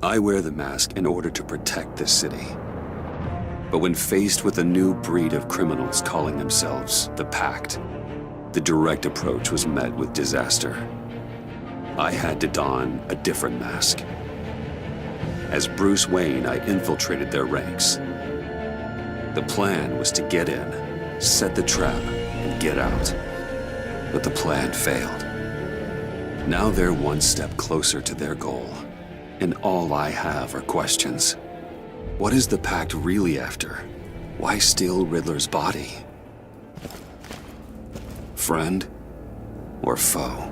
I wear the mask in order to protect this city. But when faced with a new breed of criminals calling themselves the Pact, the direct approach was met with disaster. I had to don a different mask. As Bruce Wayne, I infiltrated their ranks. The plan was to get in, set the trap, and get out. But the plan failed. Now they're one step closer to their goal, and all I have are questions. What is the Pact really after? Why steal Riddler's body? Friend or foe?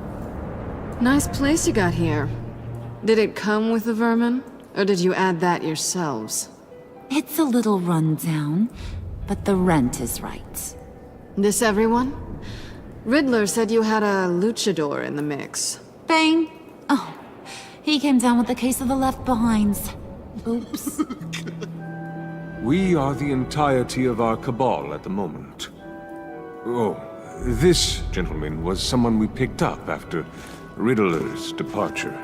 Nice place you got here. Did it come with the vermin? Or did you add that yourselves? It's a little run down, but the rent is right. This everyone? Riddler said you had a luchador in the mix. Bang! Oh, he came down with a case of the left behinds. Oops. We are the entirety of our cabal at the moment. Oh, this gentleman was someone we picked up after Riddler's departure.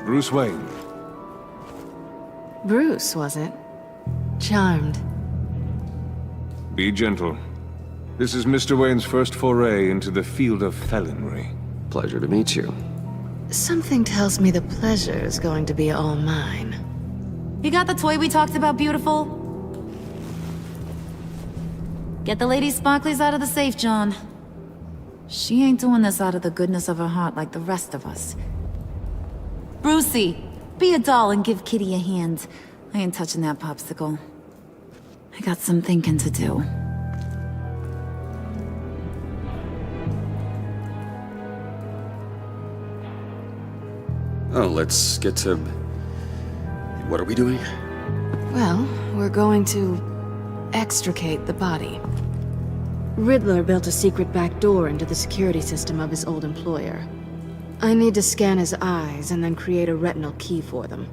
Bruce Wayne. Bruce, was it? Charmed. Be gentle. This is Mr. Wayne's first foray into the field of felonry. Pleasure to meet you. Something tells me the pleasure is going to be all mine. You got the toy we talked about, beautiful? Get the lady sparklies out of the safe, John. She ain't doing this out of the goodness of her heart like the rest of us. Brucey, be a doll and give Kitty a hand. I ain't touching that popsicle. I got some thinking to do. Oh, let's get to... What are we doing? Well, we're going to extricate the body. Riddler built a secret back door into the security system of his old employer. I need to scan his eyes and then create a retinal key for them.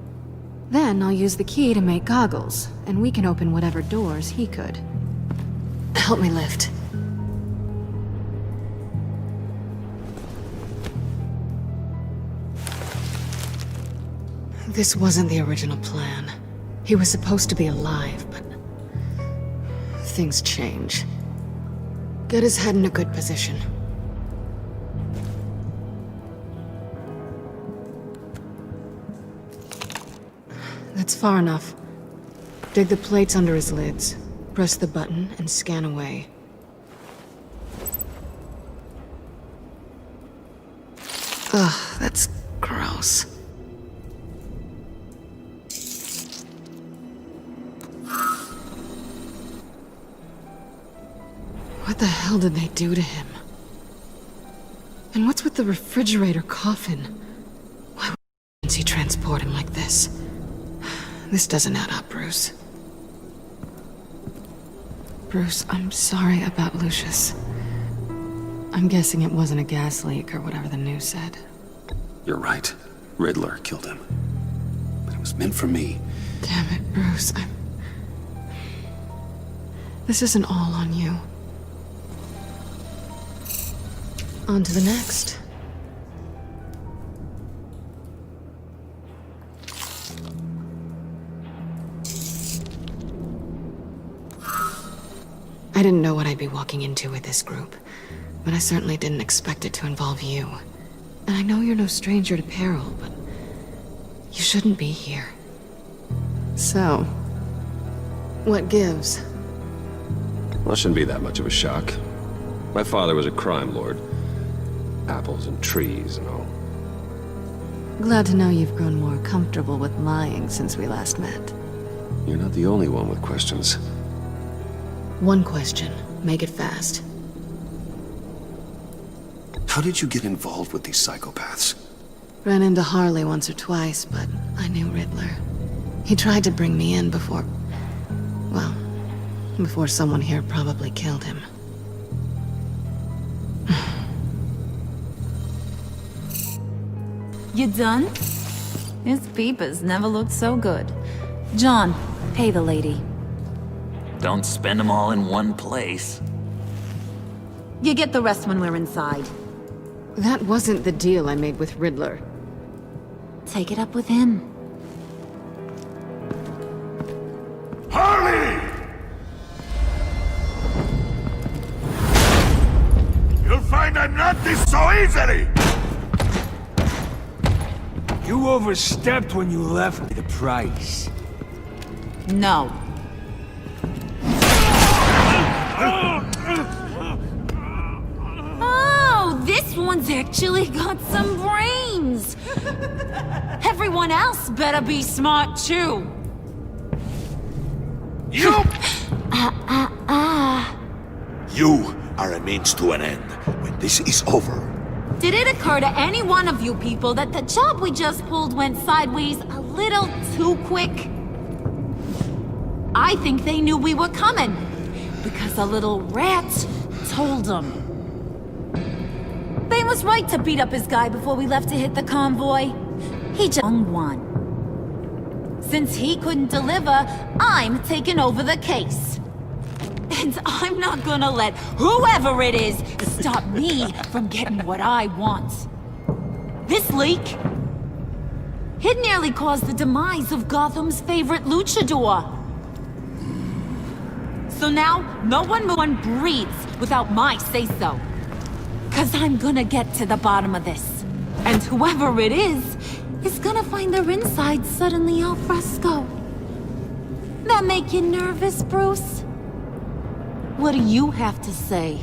Then I'll use the key to make goggles, and we can open whatever doors he could. Help me lift. This wasn't the original plan. He was supposed to be alive, but... things change. Get his head in a good position. That's far enough. Dig the plates under his lids. Press the button and scan away. Ugh, that's gross. What the hell did they do to him? And what's with the refrigerator coffin? Why would he transport him like this? This doesn't add up, Bruce. Bruce, I'm sorry about Lucius. I'm guessing it wasn't a gas leak or whatever the news said. You're right. Riddler killed him. But it was meant for me. Damn it, Bruce. This isn't all on you. On to the next. I didn't know what I'd be walking into with this group, but I certainly didn't expect it to involve you. And I know you're no stranger to peril, but you shouldn't be here. So, what gives? Well, it shouldn't be that much of a shock. My father was a crime lord. Apples and trees and all. Glad to know you've grown more comfortable with lying since we last met. You're not the only one with questions. One question. Make it fast. How did you get involved with these psychopaths? Ran into Harley once or twice, but I knew Riddler. He tried to bring me in before... well, before someone here probably killed him. You done? His peepers never looked so good. John, pay the lady. Don't spend them all in one place. You get the rest when we're inside. That wasn't the deal I made with Riddler. Take it up with him. easily! You overstepped when you left the price. No. Oh, this one's actually got some brains. Everyone else better be smart too. You! You are a means to an end. When this is over, Did it occur to any one of you people that the job we just pulled went sideways a little too quick? I think they knew we were coming, because a little rat told them. Bane was right to beat up his guy before we left to hit the convoy. He just won. Since he couldn't deliver, I'm taking over the case. And I'm not gonna let whoever it is stop me from getting what I want. This leak, it nearly caused the demise of Gotham's favorite luchador. So now, no one breathes without my say-so. 'Cause I'm gonna get to the bottom of this. And whoever it is gonna find their insides suddenly al fresco. That make you nervous, Bruce? What do you have to say?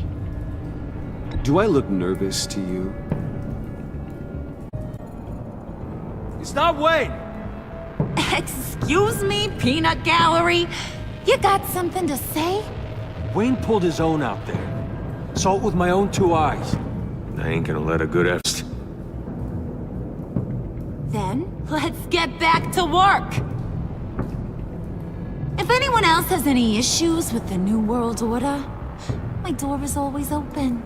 Do I look nervous to you? It's not Wayne! Excuse me, peanut gallery? You got something to say? Wayne pulled his own out there. Saw it with my own 2 eyes. I ain't gonna let a good effort. Then, let's get back to work! If anyone else has any issues with the New World Order, my door is always open.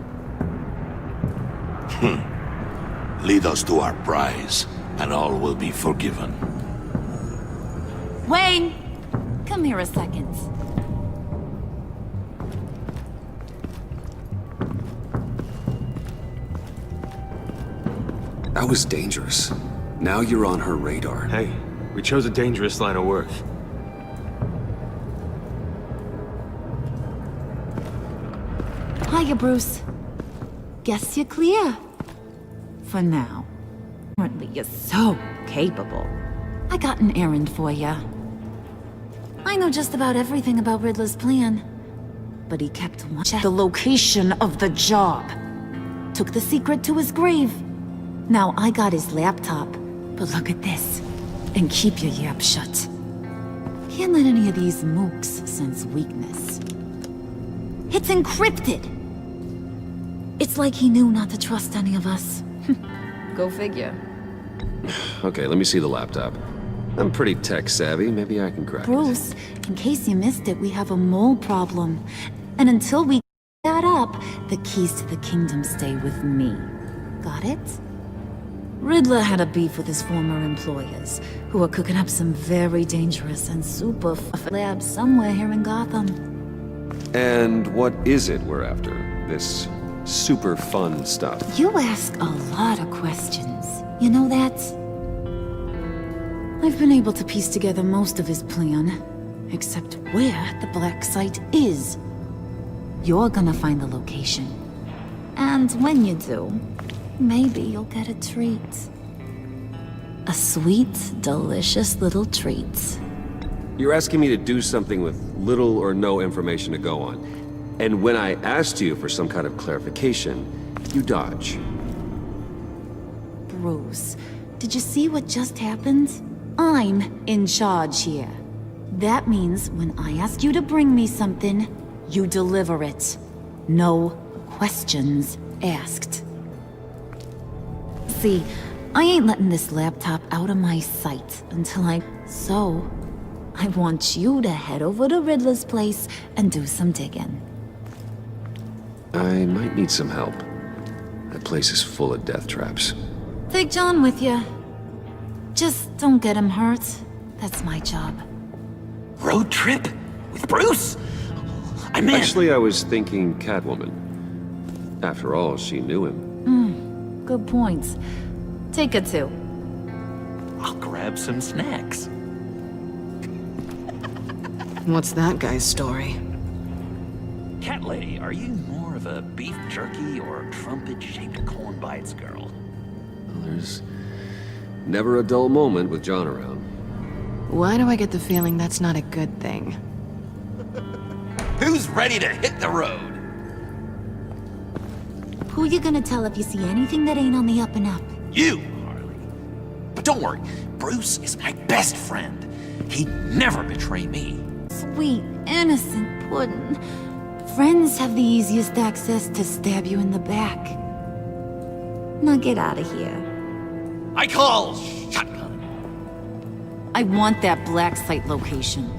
lead us to our prize, and all will be forgiven. Wayne, come here a second. That was dangerous. Now you're on her radar. Hey, we chose a dangerous line of work. Hiya, Bruce. Guess you're clear. For now. Apparently you're so capable. I got an errand for ya. I know just about everything about Riddler's plan. But he kept watching the location of the job. Took the secret to his grave. Now I got his laptop. But look at this. And keep your yap shut. Can't let any of these mooks sense weakness. It's encrypted! It's like he knew not to trust any of us. Go figure. Okay, let me see the laptop. I'm pretty tech savvy. Maybe I can crack it. Bruce, in case you missed it, we have a mole problem. And until we get that up, the keys to the kingdom stay with me. Got it? Riddler had a beef with his former employers, who were cooking up some very dangerous and super labs somewhere here in Gotham. And what is it we're after? This super fun stuff. You ask a lot of questions. You know that? I've been able to piece together most of his plan, except where the black site is. You're gonna find the location. And when you do, maybe you'll get a treat. A sweet, delicious little treat. You're asking me to do something with little or no information to go on. And when I asked you for some kind of clarification, you dodge. Bruce, did you see what just happened? I'm in charge here. That means when I ask you to bring me something, you deliver it. No questions asked. See, I ain't letting this laptop out of my sight until So, I want you to head over to Riddler's place and do some digging. I might need some help. That place is full of death traps. Take John with you. Just don't get him hurt. That's my job. Road trip? With Bruce? I'm in. Actually, I was thinking Catwoman. After all, she knew him. Good point. Take it too. I'll grab some snacks. What's that guy's story? Cat lady, are you more of of a beef jerky or trumpet-shaped corn bites girl. Well, there's never a dull moment with John around. Why do I get the feeling that's not a good thing? Who's ready to hit the road? Who you gonna tell if you see anything that ain't on the up and up? You, Harley. But don't worry, Bruce is my best friend. He'd never betray me. Sweet, innocent puddin'. Friends have the easiest access to stab you in the back. Now get out of here. I call shotgun. I want that black site location.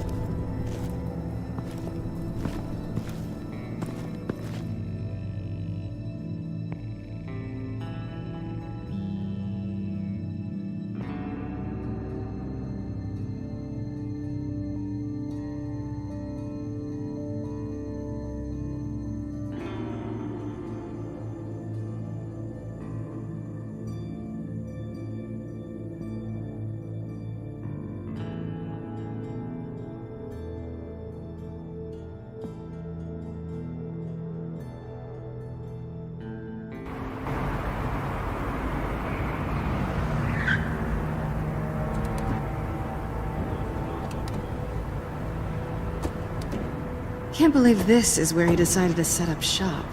Can't believe this is where he decided to set up shop.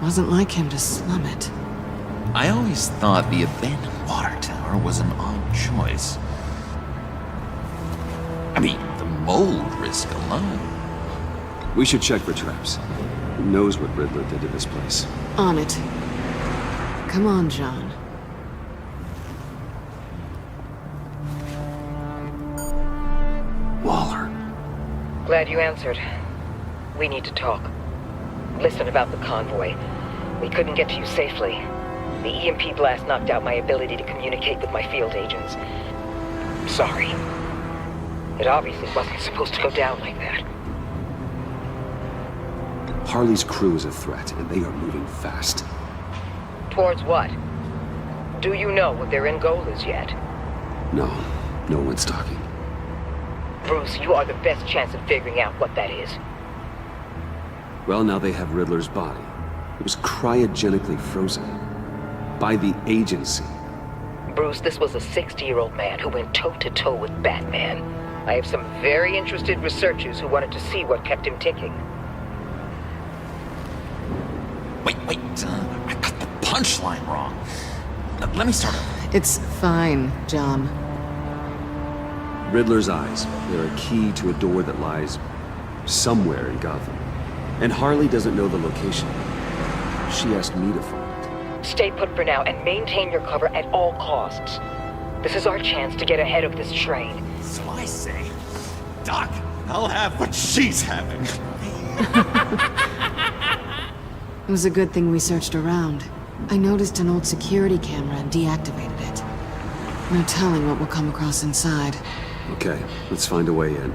Wasn't like him to slum it. I always thought the abandoned water tower was an odd choice. I mean, the mold risk alone. We should check for traps. Who knows what Riddler did to this place? On it. Come on, John. Waller. Glad you answered. We need to talk. Listen about the convoy. We couldn't get to you safely. The EMP blast knocked out my ability to communicate with my field agents. I'm sorry. It obviously wasn't supposed to go down like that. Harley's crew is a threat, and they are moving fast. Towards what? Do you know what their end goal is yet? No, no one's talking. Bruce, you are the best chance of figuring out what that is. Well, now they have Riddler's body. It was cryogenically frozen. By the agency. Bruce, this was a 60-year-old man who went toe-to-toe with Batman. I have some very interested researchers who wanted to see what kept him ticking. Wait, I got the punchline wrong. Let me start over. It's fine, John. Riddler's eyes. They're a key to a door that lies somewhere in Gotham. And Harley doesn't know the location. She asked me to find it. Stay put for now and maintain your cover at all costs. This is our chance to get ahead of this train. So I say, Doc, I'll have what she's having. It was a good thing we searched around. I noticed an old security camera and deactivated it. No telling what we'll come across inside. Okay, let's find a way in.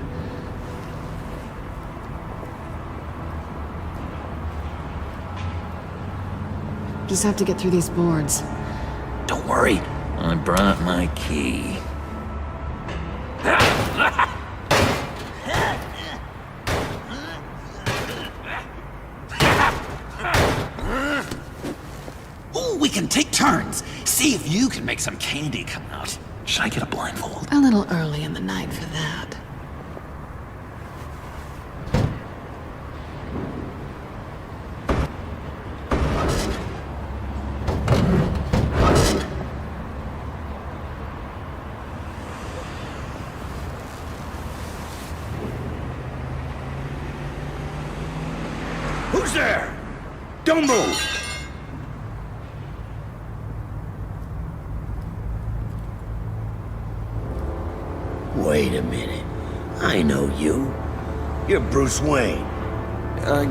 Just have to get through these boards. Don't worry, I brought my key. Ooh, we can take turns. See if you can make some candy come out. Should I get a blindfold? A little early in the night for that. Who's there? Don't move! Wait a minute. I know you. You're Bruce Wayne.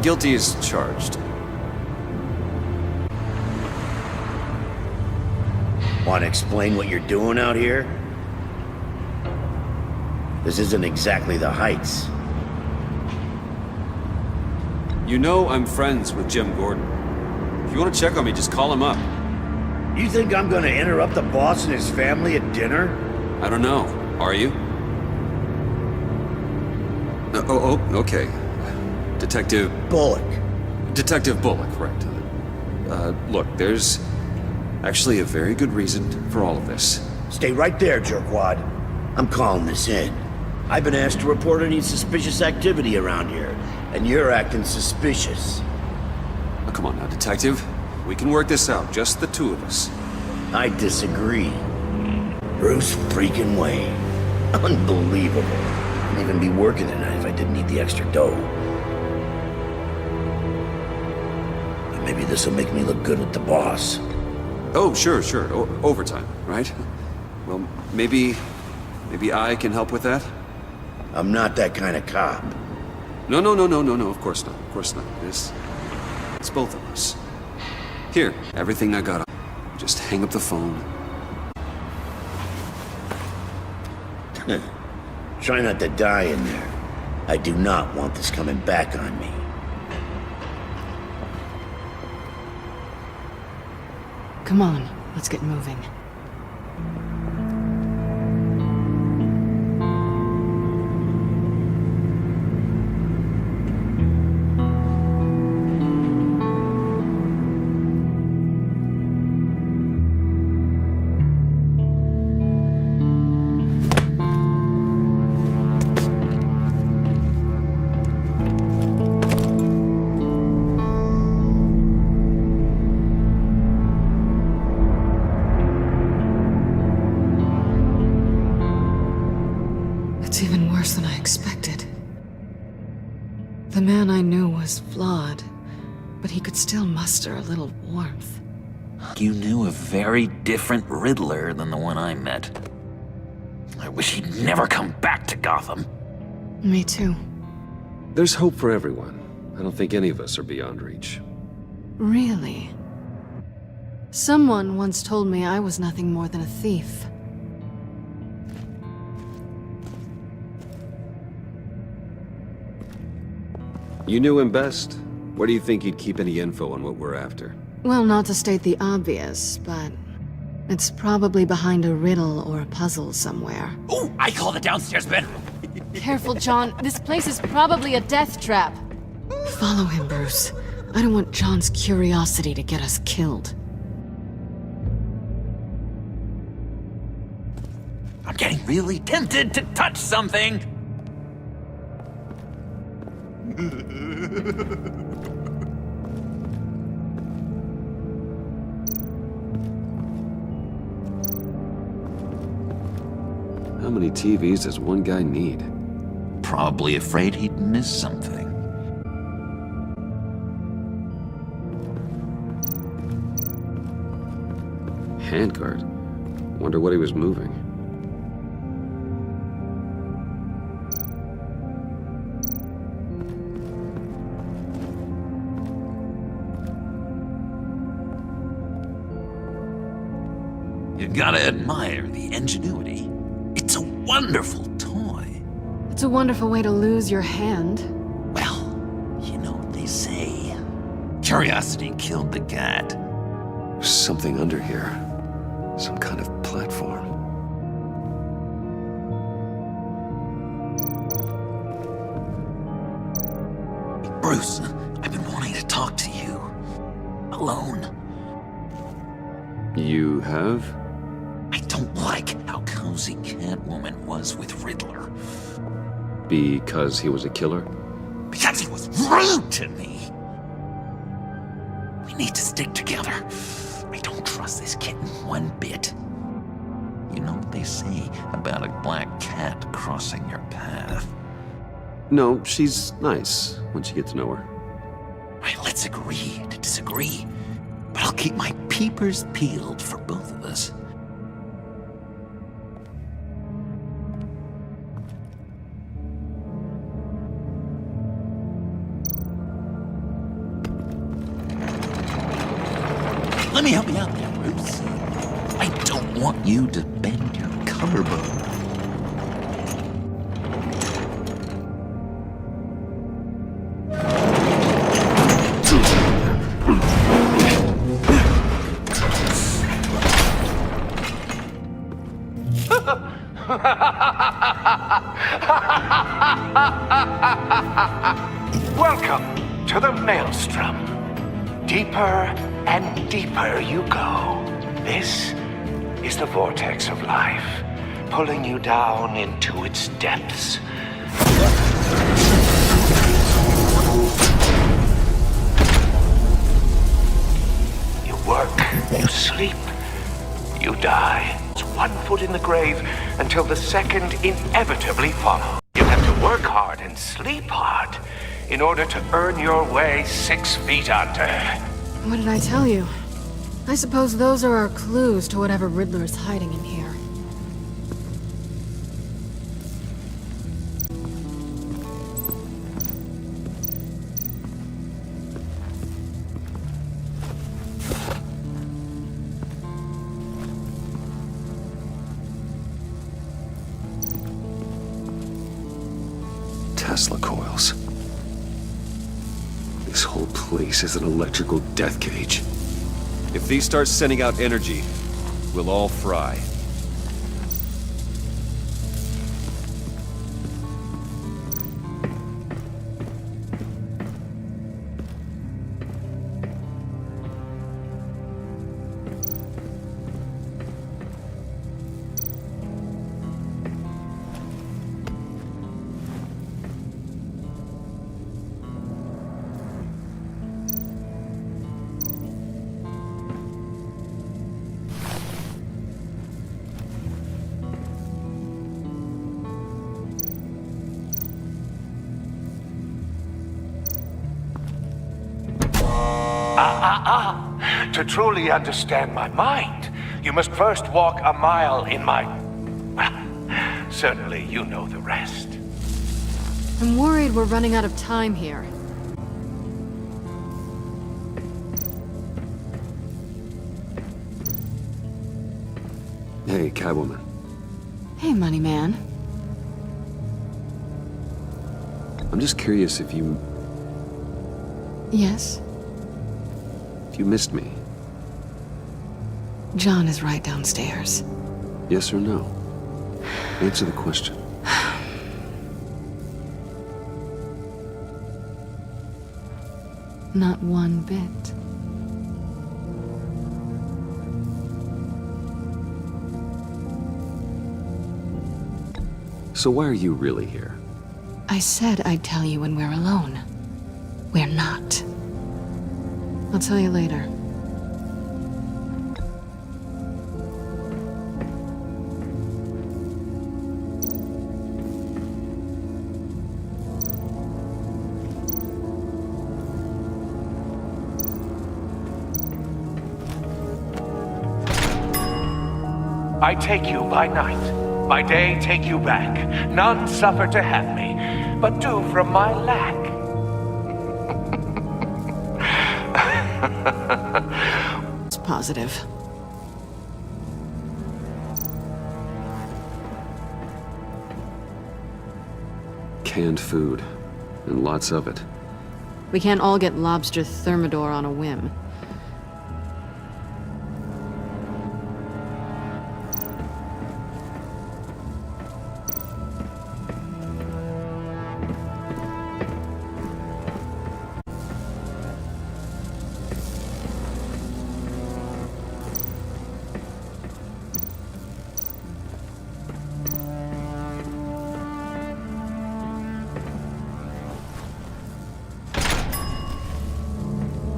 Guilty as charged. Want to explain what you're doing out here? This isn't exactly the Heights. You know I'm friends with Jim Gordon. If you want to check on me, just call him up. You think I'm gonna interrupt the boss and his family at dinner? I don't know. Are you? Okay. Detective... Bullock. Detective Bullock, right. Look, there's actually a very good reason for all of this. Stay right there, jerkwad. I'm calling this in. I've been asked to report any suspicious activity around here, and you're acting suspicious. Oh, come on now, Detective. We can work this out, just the two of us. I disagree. Bruce freaking Wayne. Unbelievable. I'd even be working tonight if I didn't need the extra dough. But maybe this'll make me look good with the boss. Oh, sure. Overtime, right? Well, maybe I can help with that? I'm not that kind of cop. No, of course not. It's both of us. Here, everything I got. Just hang up the phone. Try not to die in there. I do not want this coming back on me. Come on, let's get moving. It's even worse than I expected. The man I knew was flawed, but he could still muster a little warmth. You knew a very different Riddler than the one I met. I wish he'd never come back to Gotham. Me too. There's hope for everyone. I don't think any of us are beyond reach. Really? Someone once told me I was nothing more than a thief. You knew him best. Where do you think he'd keep any info on what we're after? Well, not to state the obvious, but it's probably behind a riddle or a puzzle somewhere. Oh, I call the downstairs bedroom. Careful, John. This place is probably a death trap. Follow him, Bruce. I don't want John's curiosity to get us killed. I'm getting really tempted to touch something. How many TVs does one guy need? Probably afraid he'd miss something. Handguard. Wonder what he was moving. You gotta admire the ingenuity. It's a wonderful toy. It's a wonderful way to lose your hand. Well, you know what they say. Curiosity killed the cat. There's something under here. Some kind of platform. Bruce, I've been wanting to talk to you. Alone. You have? I don't like how cozy Catwoman was with Riddler. Because he was a killer? Because he was rude to me. We need to stick together. I don't trust this kitten one bit. You know what they say about a black cat crossing your path? No, she's nice once you get to know her. Right, let's agree to disagree. But I'll keep my peepers peeled for both of us. Let me help you out there, Bruce. I don't want you to bend your collarbone. Welcome to the Maelstrom. Deeper and deeper you go. This is the vortex of life, pulling you down into its depths. You work, you sleep, you die. It's 1 foot in the grave until the second inevitably follows. You have to work hard and sleep hard in order to earn your way 6 feet under. What did I tell you? I suppose those are our clues to whatever Riddler is hiding in here. Tesla coils. This whole place is an electrical death cage. If these start sending out energy, we'll all fry. To truly understand my mind, you must first walk a mile in my... Well, certainly you know the rest. I'm worried we're running out of time here. Hey, Catwoman. Hey, Money Man. I'm just curious if you Yes? missed me. John is right downstairs. Yes or no? Answer the question. Not one bit. So why are you really here? I said I'd tell you when we're alone. We're not. I'll tell you later. I take you by night. By day, take you back. None suffer to have me, but do from my lack. It's positive. Canned food. And lots of it. We can't all get lobster thermidor on a whim.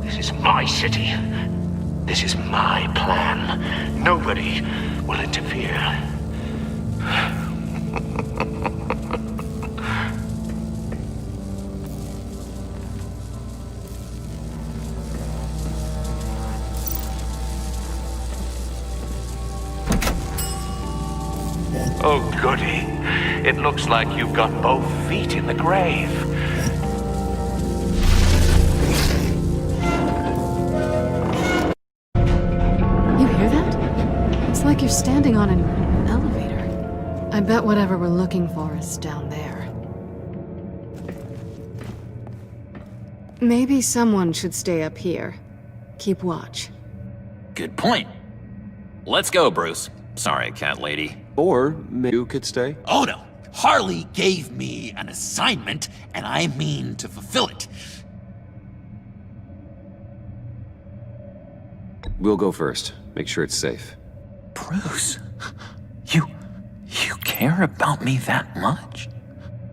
This is my city. This is my plan. Nobody will interfere. Oh, goody. It looks like you've got both feet in the grave. You hear that? It's like you're standing on an elevator. I bet whatever we're looking for is down there. Maybe someone should stay up here. Keep watch. Good point. Let's go, Bruce. Sorry, cat lady. Or maybe you could stay. Oh no, Harley gave me an assignment, and I mean to fulfill it. We'll go first. Make sure it's safe. Bruce, you care about me that much?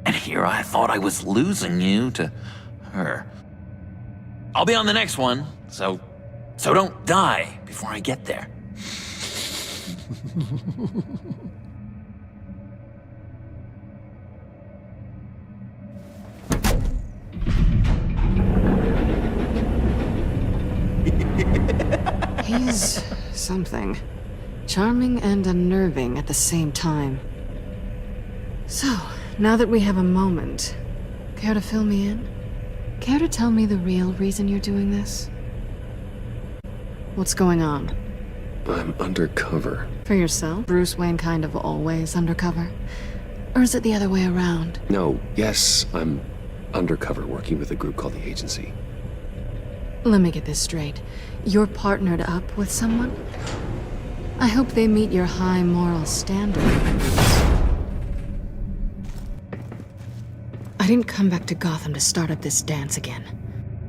And here I thought I was losing you to her. I'll be on the next one, so don't die before I get there. He's something. Charming and unnerving at the same time. So, now that we have a moment, care to fill me in? Care to tell me the real reason you're doing this? What's going on? I'm undercover. For yourself? Bruce Wayne kind of always undercover? Or is it the other way around? No, yes, I'm undercover working with a group called the Agency. Let me get this straight. You're partnered up with someone? I hope they meet your high moral standard. I didn't come back to Gotham to start up this dance again.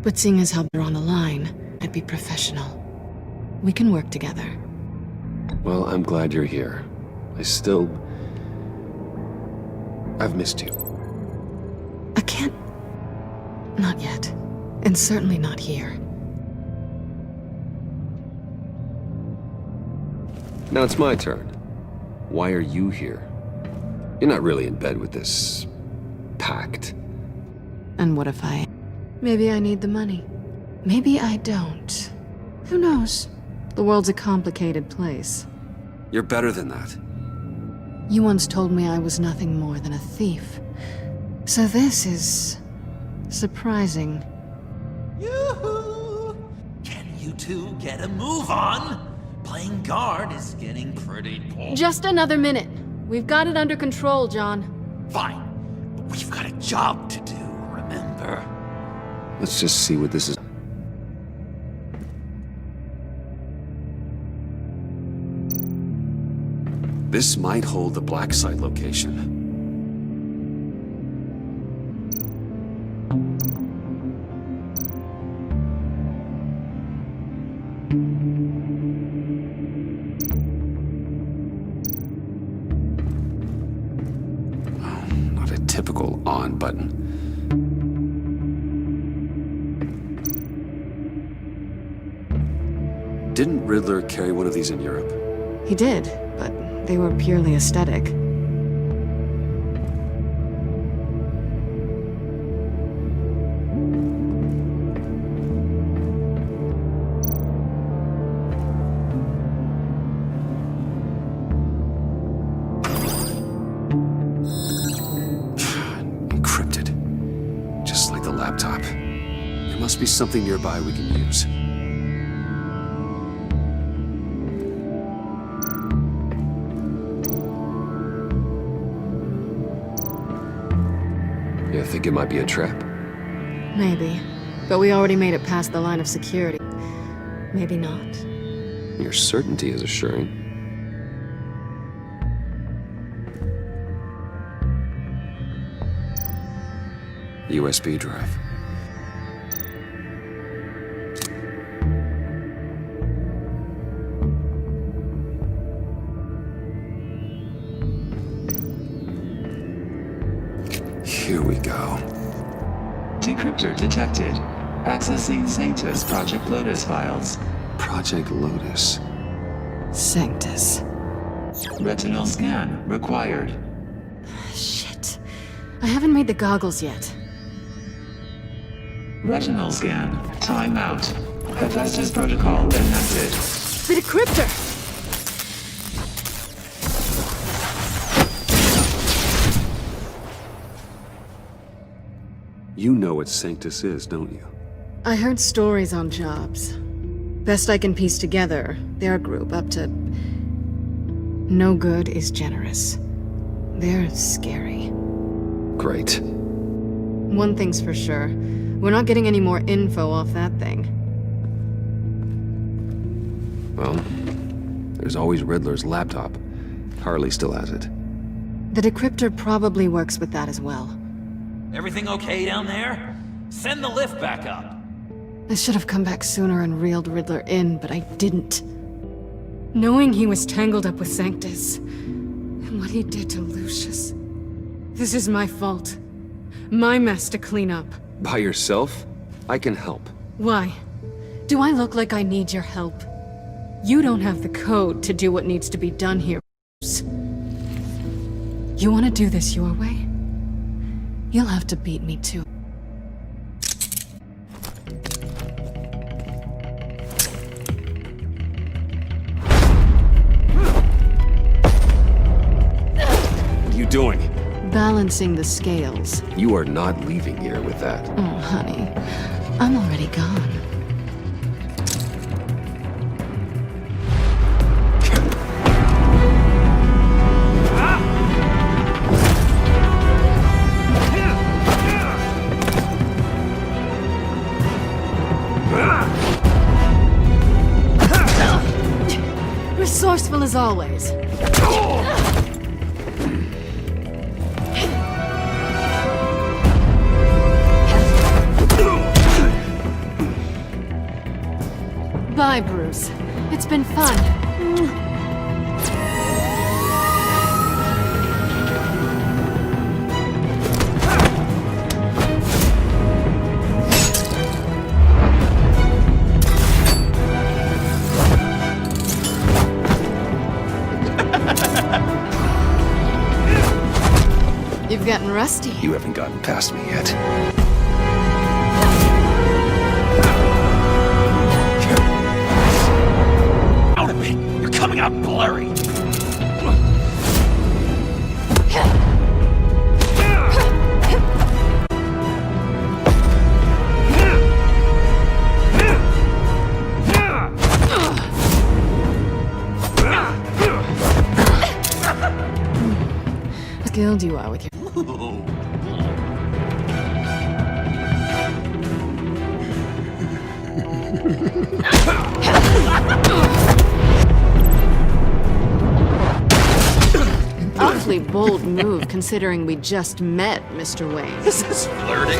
But seeing as how they're on the line, I'd be professional. We can work together. Well, I'm glad you're here. I've missed you. I can't... Not yet. And certainly not here. Now it's my turn. Why are you here? You're not really in bed with this... pact. And what if I... Maybe I need the money. Maybe I don't. Who knows? The world's a complicated place. You're better than that. You once told me I was nothing more than a thief. So this is... surprising. Yoo-hoo! Can you two get a move on? Playing guard is getting pretty boring. Just another minute. We've got it under control, John. Fine, but we've got a job to do, remember? Let's just see what this is. This might hold the black site location. Not a typical on button. Didn't Riddler carry one of these in Europe? He did, but they were purely aesthetic. Encrypted. Just like the laptop. There must be something nearby we can use. You think it might be a trap? Maybe. But we already made it past the line of security. Maybe not. Your certainty is assuring. USB drive. Here we go. Decryptor detected. Accessing Sanctus Project Lotus files. Project Lotus. Sanctus. Retinal scan required. Shit. I haven't made the goggles yet. Retinal scan. Timeout. Hephaestus protocol enacted. The decryptor! You know what Sanctus is, don't you? I heard stories on jobs. Best I can piece together, their group up to... No good is generous. They're scary. Great. One thing's for sure. We're not getting any more info off that thing. Well, there's always Riddler's laptop. Harley still has it. The decryptor probably works with that as well. Everything okay down there? Send the lift back up. I should have come back sooner and reeled Riddler in, but I didn't. Knowing he was tangled up with Sanctus, and what he did to Lucius. This is my fault. My mess to clean up. By yourself? I can help. Why? Do I look like I need your help? You don't have the code to do what needs to be done here, Bruce. You want to do this your way? You'll have to beat me to it. What are you doing? Balancing the scales. You are not leaving here with that. Oh, honey. I'm already gone. Resourceful as always. Bye, Bruce. It's been fun. You've gotten rusty. You haven't gotten past me yet. Out of me! You're coming out blurry! Skilled you are with your... Awfully bold move, considering we just met, Mr. Wayne. This is flirting.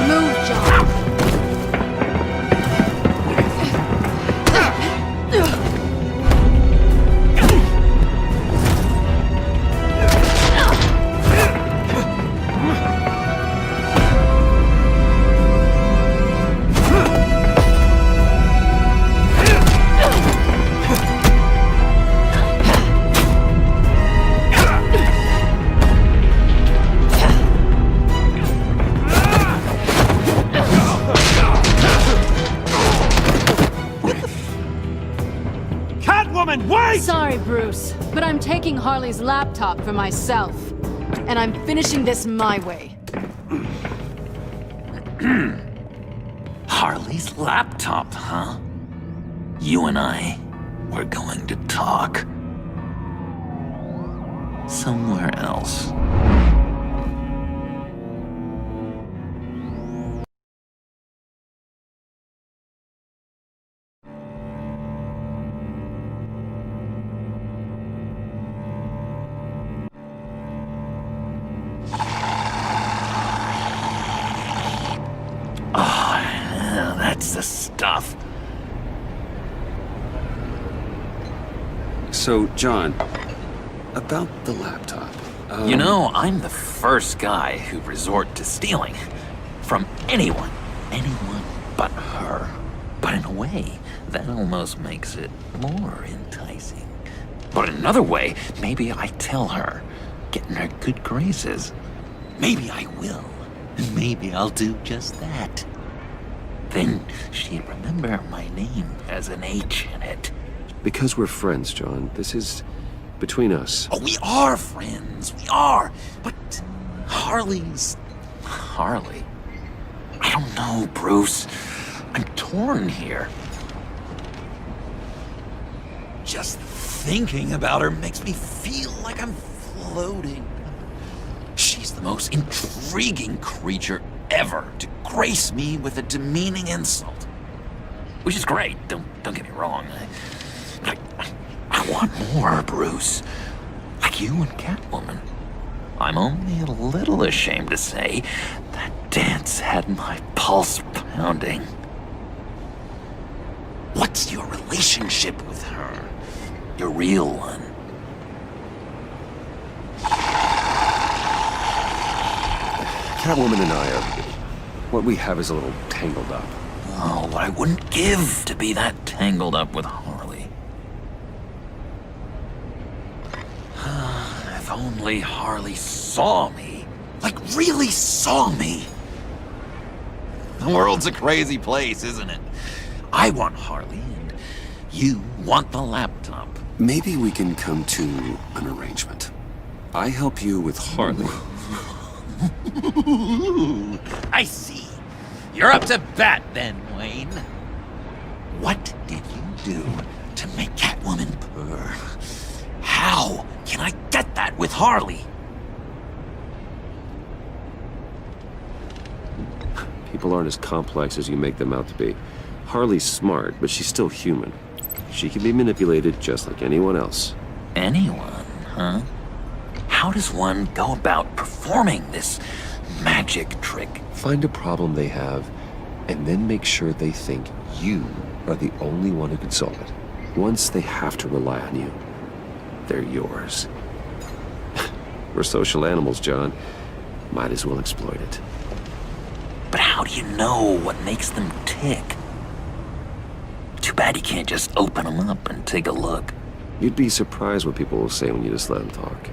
Move, John. Sorry, Bruce, but I'm taking Harley's laptop for myself. And I'm finishing this my way. Harley's laptop, huh? You and I, we're going to talk. Somewhere else. That's the stuff. So, John, about the laptop. You know, I'm the first guy who resort to stealing. From anyone. Anyone but her. But in a way, that almost makes it more enticing. But in another way, maybe I tell her, get in her good graces. Maybe I will. And maybe I'll do just that. Then she'd remember my name has an H in it. Because we're friends, John. This is between us. Oh, we are friends. We are. But Harley's... Harley. I don't know, Bruce. I'm torn here. Just thinking about her makes me feel like I'm floating. She's the most intriguing creature ever to grace me with a demeaning insult. Which is great, don't get me wrong. I want more, Bruce. I like you and Catwoman. I'm only a little ashamed to say that dance had my pulse pounding. What's your relationship with her? Your real one? Catwoman and I are... what we have is a little tangled up. Oh, what I wouldn't give to be that tangled up with Harley. If only Harley saw me. Like, really saw me. The world's a crazy place, isn't it? I want Harley, and you want the laptop. Maybe we can come to an arrangement. I help you with Harley. I see. You're up to bat then, Wayne. What did you do to make Catwoman purr? How can I get that with Harley? People aren't as complex as you make them out to be. Harley's smart, but she's still human. She can be manipulated just like anyone else. Anyone, huh? How does one go about performing this magic trick? Find a problem they have, and then make sure they think you are the only one who can solve it. Once they have to rely on you, they're yours. We're social animals, John. Might as well exploit it. But how do you know what makes them tick? Too bad you can't just open them up and take a look. You'd be surprised what people will say when you just let them talk.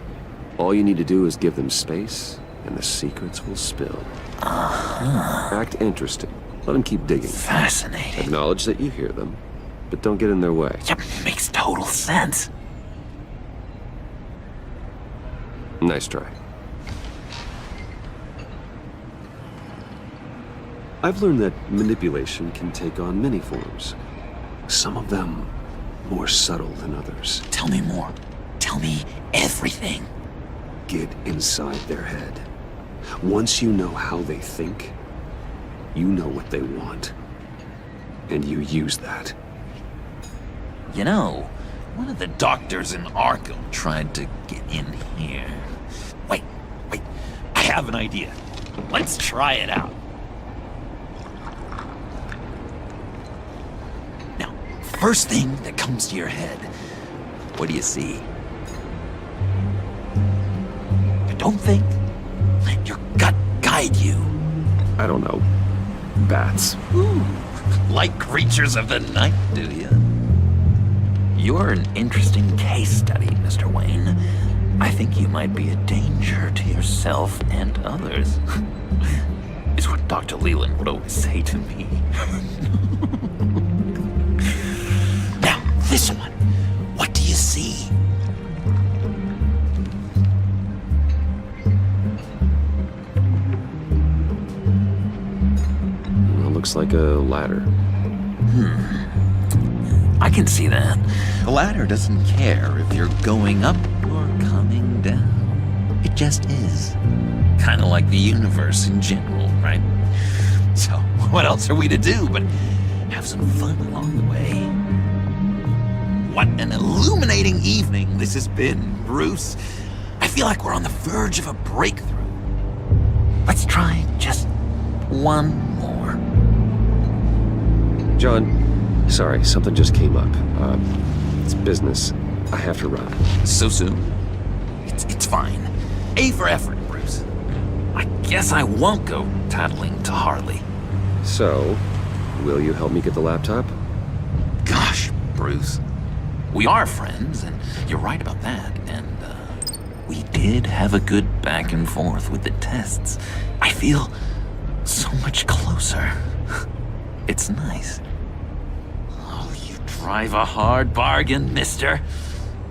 All you need to do is give them space, and the secrets will spill. Act interesting. Let them keep digging. Fascinating. Acknowledge that you hear them, but don't get in their way. Yep, makes total sense. Nice try. I've learned that manipulation can take on many forms. Some of them more subtle than others. Tell me more. Tell me everything. Get inside their head. Once you know how they think, you know what they want. And you use that. You know, one of the doctors in Arkham tried to get in here. Wait. I have an idea. Let's try it out. Now, first thing that comes to your head, what do you see? But don't think. Let your gut guide you. I don't know. Bats. Ooh, like creatures of the night, do you? You're an interesting case study, Mr. Wayne. I think you might be a danger to yourself and others. Is what Dr. Leland would always say to me. Now, this one. What do you see? Looks like a ladder. I can see that. The ladder doesn't care if you're going up or coming down. It just is. Kind of like the universe in general, right? So, what else are we to do but have some fun along the way? What an illuminating evening this has been, Bruce. I feel like we're on the verge of a breakthrough. Let's try just one more. John, sorry, something just came up. It's business. I have to run. So soon? It's fine. A for effort, Bruce. I guess I won't go tattling to Harley. So, will you help me get the laptop? Gosh, Bruce. We are friends, and you're right about that. And, we did have a good back and forth with the tests. I feel so much closer. It's nice. Oh, you drive a hard bargain, mister.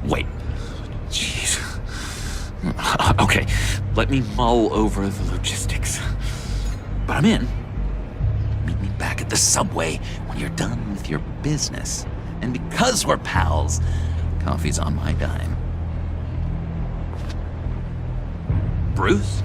Wait. Jeez. Okay, let me mull over the logistics. But I'm in. Meet me back at the subway when you're done with your business. And because we're pals, coffee's on my dime. Bruce?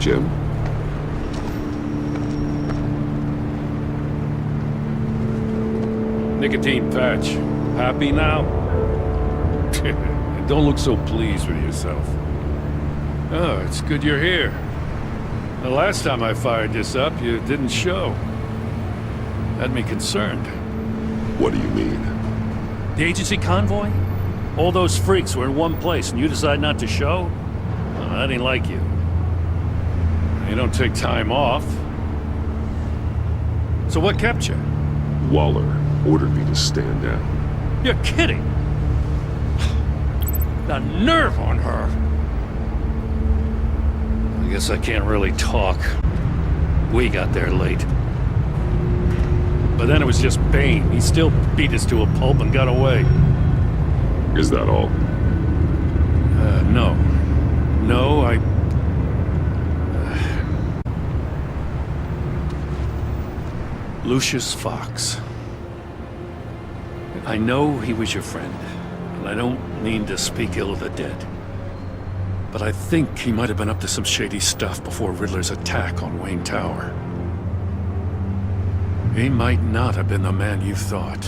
Jim? Nicotine patch. Happy now? Don't look so pleased with yourself. Oh, it's good you're here. The last time I fired this up, you didn't show. Had me concerned. What do you mean? The agency convoy? All those freaks were in one place and you decide not to show? Well, that ain't like you. You don't take time off. So what kept you? Waller ordered me to stand down. You're kidding! The nerve on her! I guess I can't really talk. We got there late. But then it was just Bane. He still beat us to a pulp and got away. Is that all? No. No, Lucius Fox. I know he was your friend, and I don't mean to speak ill of the dead. But I think he might have been up to some shady stuff before Riddler's attack on Wayne Tower. He might not have been the man you thought.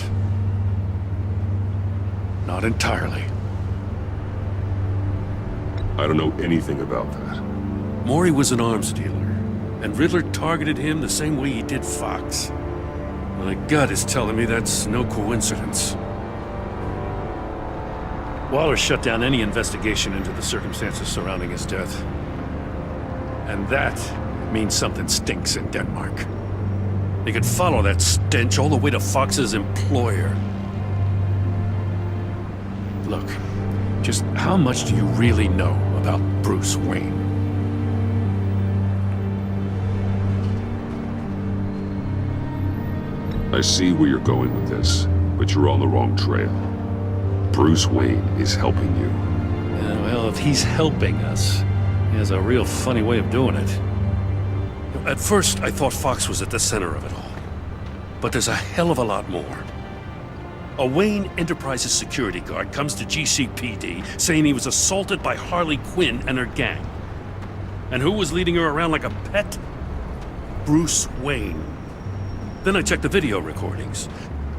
Not entirely. I don't know anything about that. Maury was an arms dealer, and Riddler targeted him the same way he did Fox. My gut is telling me that's no coincidence. Waller shut down any investigation into the circumstances surrounding his death. And that means something stinks in Denmark. They could follow that stench all the way to Fox's employer. Look, just how much do you really know about Bruce Wayne? I see where you're going with this, but you're on the wrong trail. Bruce Wayne is helping you. Well, if he's helping us, he has a real funny way of doing it. At first, I thought Fox was at the center of it all. But there's a hell of a lot more. A Wayne Enterprises security guard comes to GCPD saying he was assaulted by Harley Quinn and her gang. And who was leading her around like a pet? Bruce Wayne. Then I checked the video recordings.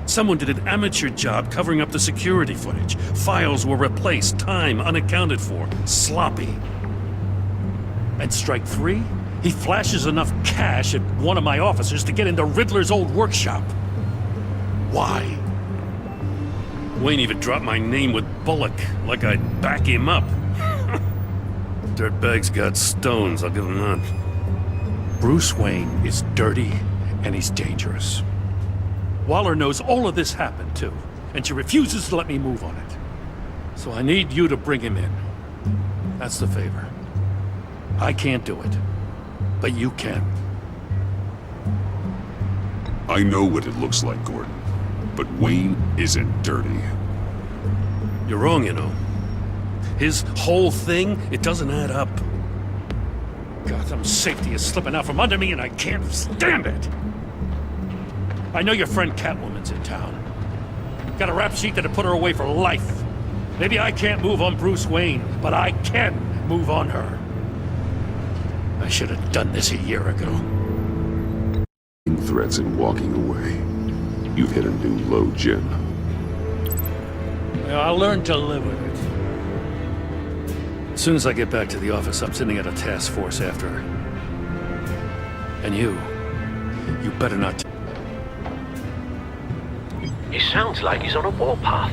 Someone did an amateur job covering up the security footage. Files were replaced, time unaccounted for, sloppy. And strike three? He flashes enough cash at one of my officers to get into Riddler's old workshop. Why? Wayne even dropped my name with Bullock, like I'd back him up. Dirtbag's got stones, I'll give him that. Bruce Wayne is dirty, and he's dangerous. Waller knows all of this happened, too, and she refuses to let me move on it. So I need you to bring him in. That's the favor. I can't do it, but you can. I know what it looks like, Gordon, but Wayne isn't dirty. You're wrong, you know. His whole thing, it doesn't add up. Gotham's safety is slipping out from under me, and I can't stand it! I know your friend Catwoman's in town. Got a rap sheet that'd put her away for life. Maybe I can't move on Bruce Wayne, but I can move on her. I should have done this a year ago. Threats and walking away. You've hit a new low, Jim. Well, I'll learn to live with it. As soon as I get back to the office, I'm sending out a task force after her. And you better not... He sounds like he's on a warpath.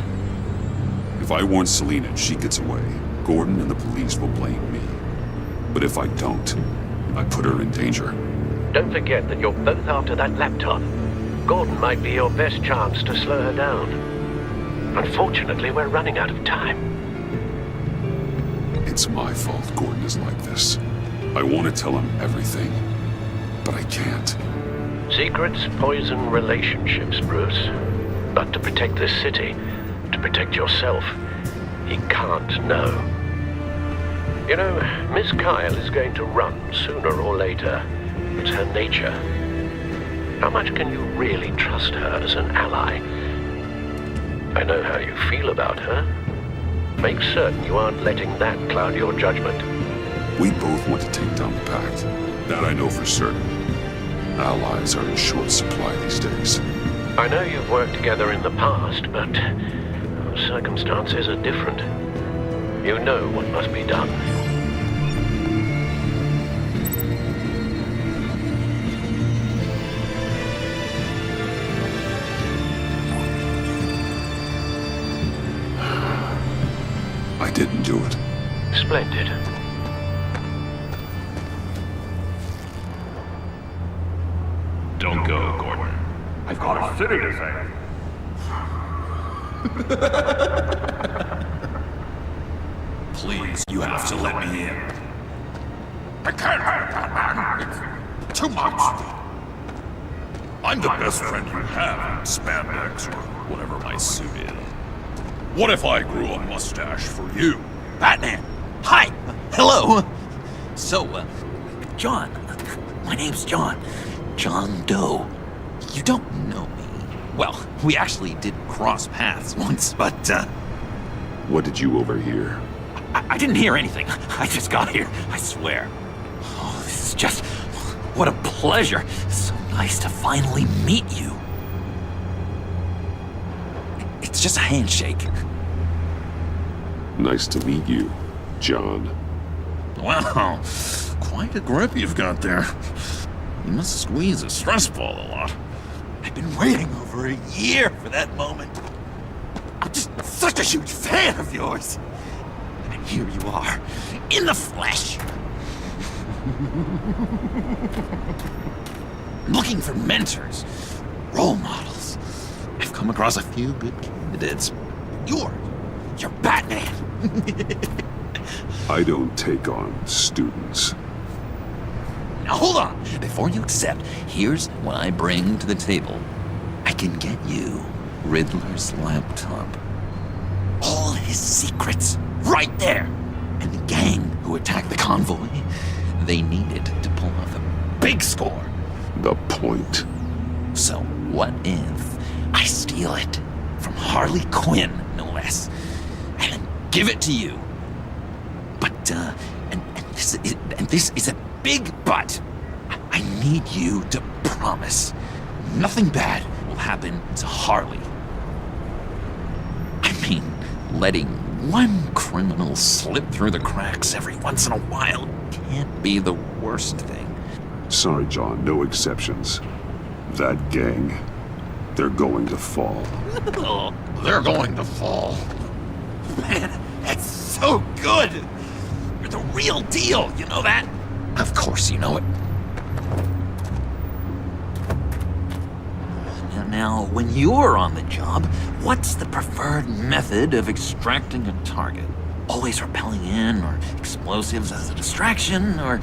If I warn Selina and she gets away, Gordon and the police will blame me. But if I don't, I put her in danger. Don't forget that you're both after that laptop. Gordon might be your best chance to slow her down. Unfortunately, we're running out of time. It's my fault Gordon is like this. I want to tell him everything, but I can't. Secrets poison relationships, Bruce. But to protect this city, to protect yourself, he can't know. You know, Miss Kyle is going to run sooner or later. It's her nature. How much can you really trust her as an ally? I know how you feel about her. Make certain you aren't letting that cloud your judgment. We both want to take down the Pact. That I know for certain. Allies are in short supply these days. I know you've worked together in the past, but circumstances are different. You know what must be done. I didn't do it. Splendid. Don't go, Gordon. I've got a city to save. Please, you have to let me in. I can't have that, man. It's too much. I'm the best friend you have in spandex or whatever my suit is. What if I grew a mustache for you? Batman! Hi! Hello! So, John. My name's John. John Doe. You don't know me. Well, we actually did cross paths once, but, What did you overhear? I didn't hear anything. I just got here, I swear. Oh, this is just... What a pleasure. So nice to finally meet you. It's just a handshake. Nice to meet you, John. Wow, quite a grip you've got there. You must squeeze a stress ball a lot. I've been waiting over a year for that moment. I'm just such a huge fan of yours. And here you are, in the flesh. Looking for mentors, role models. I've come across a few good candidates. You're Batman. I don't take on students. Now hold on. Before you accept, here's what I bring to the table. I can get you Riddler's laptop. All his secrets, right there. And the gang who attacked the convoy, they needed to pull off a big score. The point. So what if I steal it from Harley Quinn, no less, and then give it to you? But, and this is a big but. I need you to promise nothing bad will happen to Harley. I mean, letting one criminal slip through the cracks every once in a while can't be the worst thing. Sorry, John, no exceptions. That gang, they're going to fall. They're going to fall. Man, that's so good! You're the real deal, you know that? Of course you know it. Now, when you're on the job, what's the preferred method of extracting a target? Always rappelling in, or explosives as a distraction, or...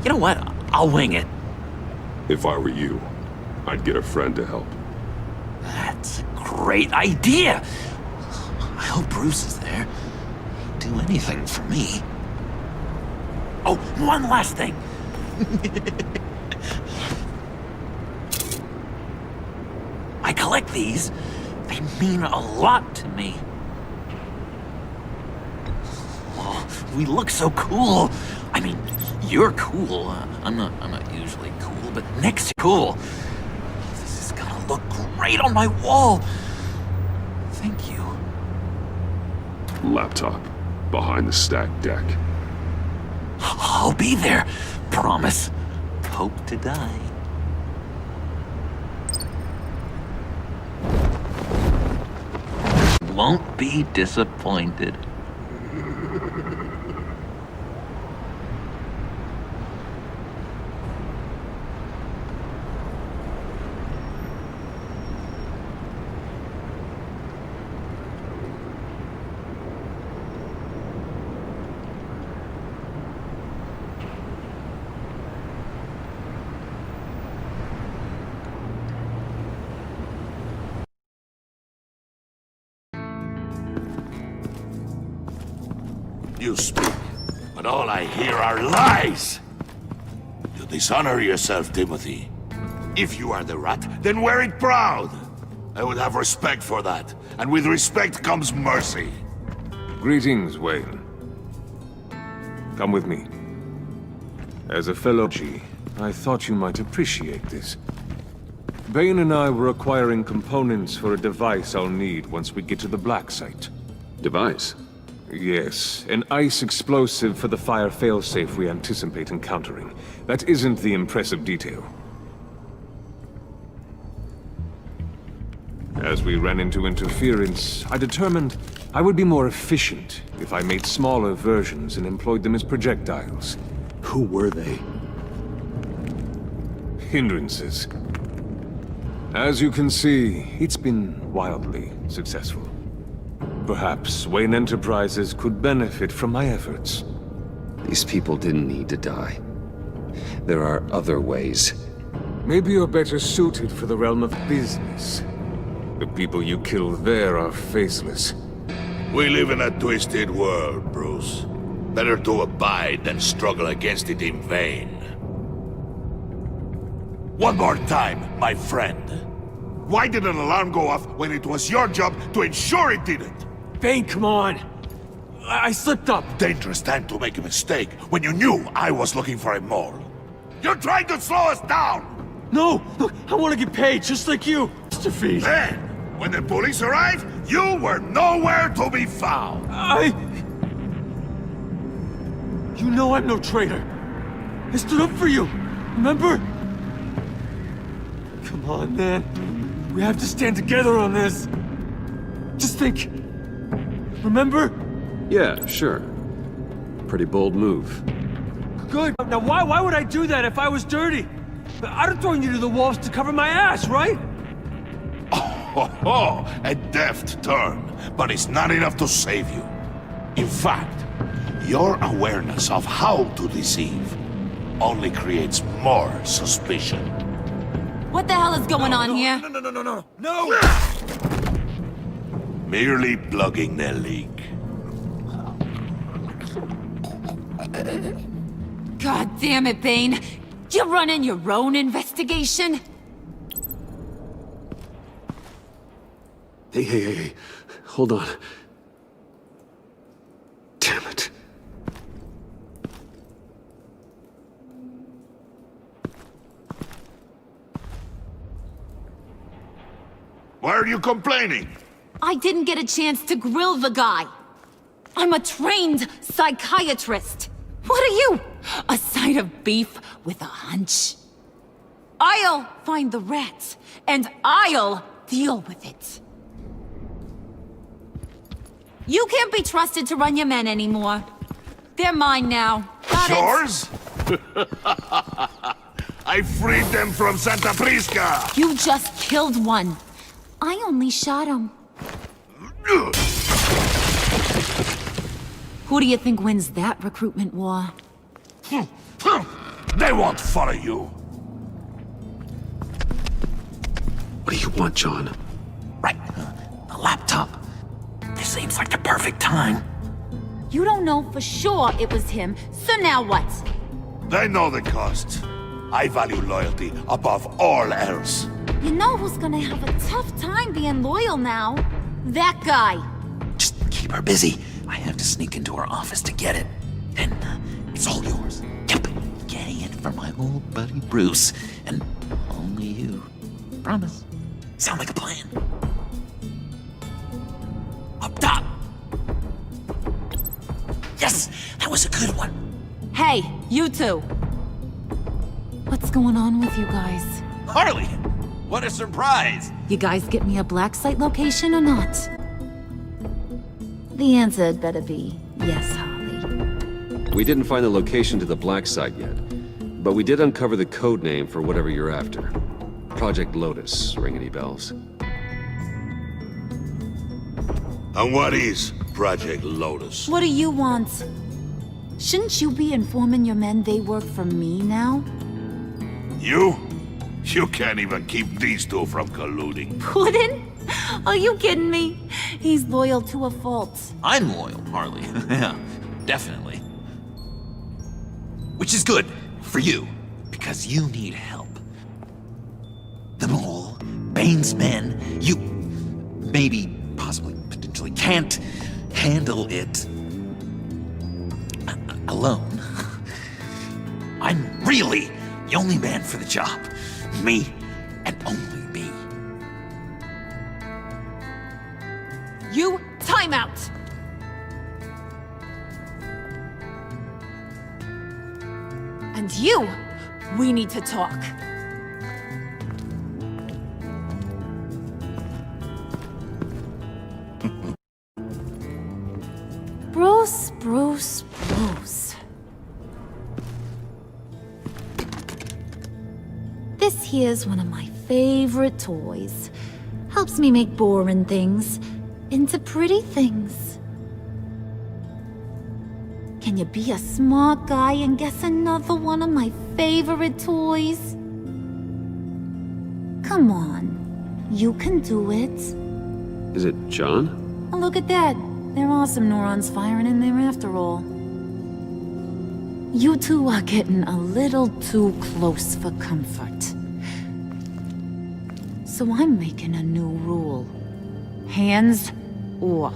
You know what? I'll wing it. If I were you, I'd get a friend to help. That's a great idea! I hope Bruce is there. He'd do anything for me. Oh, one last thing. I collect these. They mean a lot to me. Oh, we look so cool. I mean, you're cool. I'm not usually cool, but next to cool. This is gonna look great on my wall. Thank you. Laptop, behind the stacked deck. I'll be there. Promise. Hope to die. Won't be disappointed. You speak, but all I hear are lies! You dishonor yourself, Timothy. If you are the rat, then wear it proud! I would have respect for that, and with respect comes mercy. Greetings, Wayne. Come with me. As a fellow G, I thought you might appreciate this. Bane and I were acquiring components for a device I'll need once we get to the Black Site. Device? Yes, an ice explosive for the fire failsafe we anticipate encountering. That isn't the impressive detail. As we ran into interference, I determined I would be more efficient if I made smaller versions and employed them as projectiles. Who were they? Hindrances. As you can see, it's been wildly successful. Perhaps Wayne Enterprises could benefit from my efforts. These people didn't need to die. There are other ways. Maybe you're better suited for the realm of business. The people you kill there are faceless. We live in a twisted world, Bruce. Better to abide than struggle against it in vain. One more time, my friend. Why did an alarm go off when it was your job to ensure it didn't? Bane, come on! I slipped up! Dangerous time to make a mistake when you knew I was looking for a mole. You're trying to slow us down! No! Look, I want to get paid, just like you, Mr. Feet. Then, when the police arrived, you were nowhere to be found. You know I'm no traitor. I stood up for you, remember? Come on, man. We have to stand together on this. Just think. Remember? Yeah, sure. Pretty bold move. Good. Now why would I do that if I was dirty? I'd have thrown you to the wolves to cover my ass, right? Oh, a deft turn, but it's not enough to save you. In fact, your awareness of how to deceive only creates more suspicion. What the hell is going on here? No! Merely plugging the leak. God damn it, Bane. You're running your own investigation? Hey. Hold on. Damn it. Why are you complaining? I didn't get a chance to grill the guy. I'm a trained psychiatrist. What are you? A side of beef with a hunch? I'll find the rats, and I'll deal with it. You can't be trusted to run your men anymore. They're mine now. Got it? Yours? I freed them from Santa Prisca! You just killed one. I only shot him. Who do you think wins that recruitment war? They won't follow you. What do you want, John? Right. The laptop. This seems like the perfect time. You don't know for sure it was him, so now what? They know the cost. I value loyalty above all else. You know who's gonna have a tough time being loyal now? That guy. Just keep her busy. I have to sneak into her office to get it. And it's all yours. Yep. Getting it for my old buddy Bruce. And only you. Promise. Sound like a plan. Up top. Yes! That was a good one. Hey, you two. What's going on with you guys? Harley! What a surprise! You guys get me a black site location or not? The answer had better be yes, Harley. We didn't find the location to the black site yet, but we did uncover the code name for whatever you're after. Project Lotus. Ring any bells? And what is Project Lotus? What do you want? Shouldn't you be informing your men they work for me now? You? You can't even keep these two from colluding. Puddin'? Are you kidding me? He's loyal to a fault. I'm loyal, Harley. Yeah, definitely. Which is good for you, because you need help. The mole, Bane's men, you maybe, possibly, potentially can't handle it alone. I'm Really, the only man for the job. Me, and only me. You, time out! And you, we need to talk. Bruce. This here's one of my favorite toys. Helps me make boring things into pretty things. Can you be a smart guy and guess another one of my favorite toys? Come on, you can do it. Is it John? Oh, look at that. There are some neurons firing in there after all. You two are getting a little too close for comfort. So I'm making a new rule. Hands off.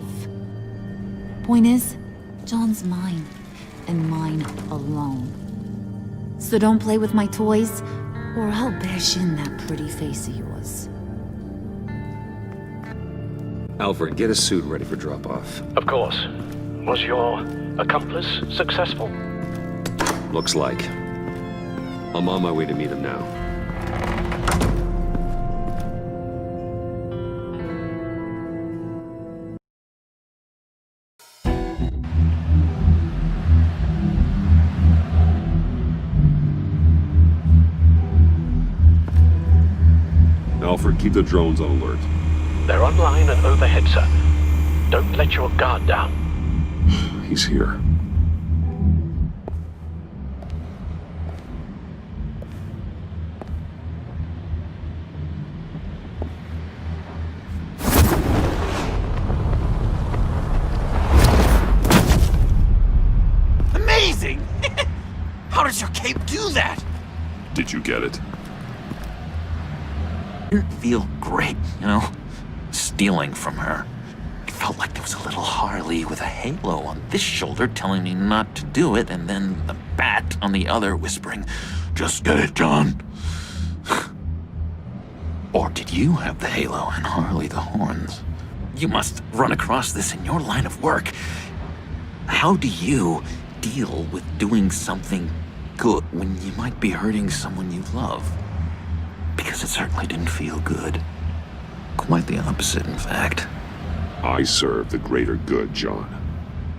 Point is, John's mine, and mine alone. So don't play with my toys, or I'll bash in that pretty face of yours. Alfred, get a suit ready for drop-off. Of course. Was your accomplice successful? Looks like. I'm on my way to meet him now. Alfred, keep the drones on alert. They're online and overhead, sir. Don't let your guard down. He's here. Amazing! How does your cape do that? Did you get it? Didn't feel great, you know? Stealing from her. It felt like there was a little Harley with a halo on this shoulder telling me not to do it, and then the bat on the other whispering, "Just get it, John." Or did you have the halo and Harley the horns? You must run across this in your line of work. How do you deal with doing something good when you might be hurting someone you love? Because it certainly didn't feel good. Quite the opposite, in fact. I serve the greater good, John.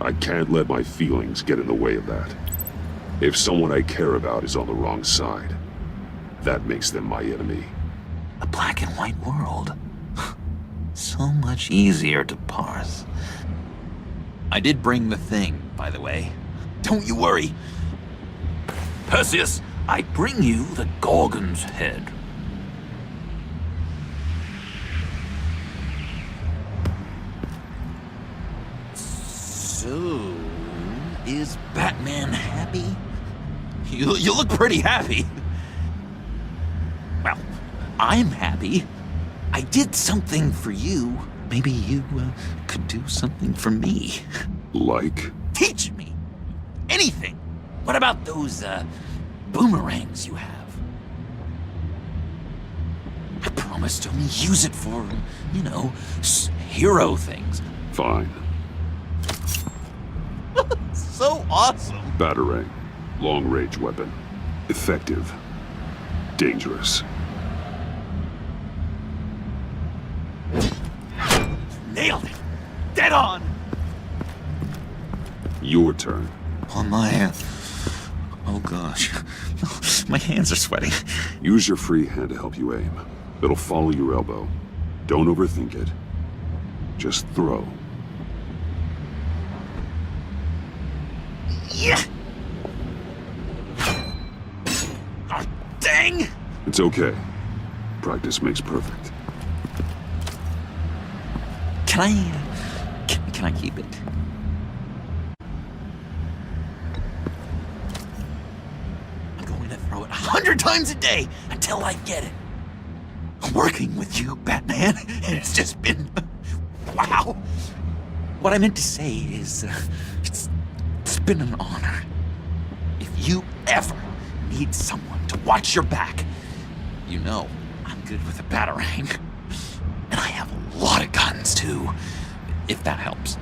I can't let my feelings get in the way of that. If someone I care about is on the wrong side, that makes them my enemy. A black and white world. So much easier to parse. I did bring the thing, by the way. Don't you worry. Perseus, I bring you the Gorgon's head. So, is Batman happy? You look pretty happy. Well, I'm happy. I did something for you. Maybe you could do something for me. Like? Teach me. Anything. What about those boomerangs you have? I promise to only use it for, you know, hero things. Fine. So awesome. Batarang. Long-range weapon. Effective. Dangerous. Nailed it. Dead on. Your turn. On my... Oh gosh. My hands are sweating. Use your free hand to help you aim. It'll follow your elbow. Don't overthink it. Just throw. Yeah. Oh, dang! It's okay. Practice makes perfect. Can I keep it? I'm going to throw it 100 times a day until I get it. I'm working with you, Batman, and it's just been... wow. What I meant to say is, it's been an honor. If you ever need someone to watch your back. You know, I'm good with a batarang. And I have a lot of guns, too, if that helps.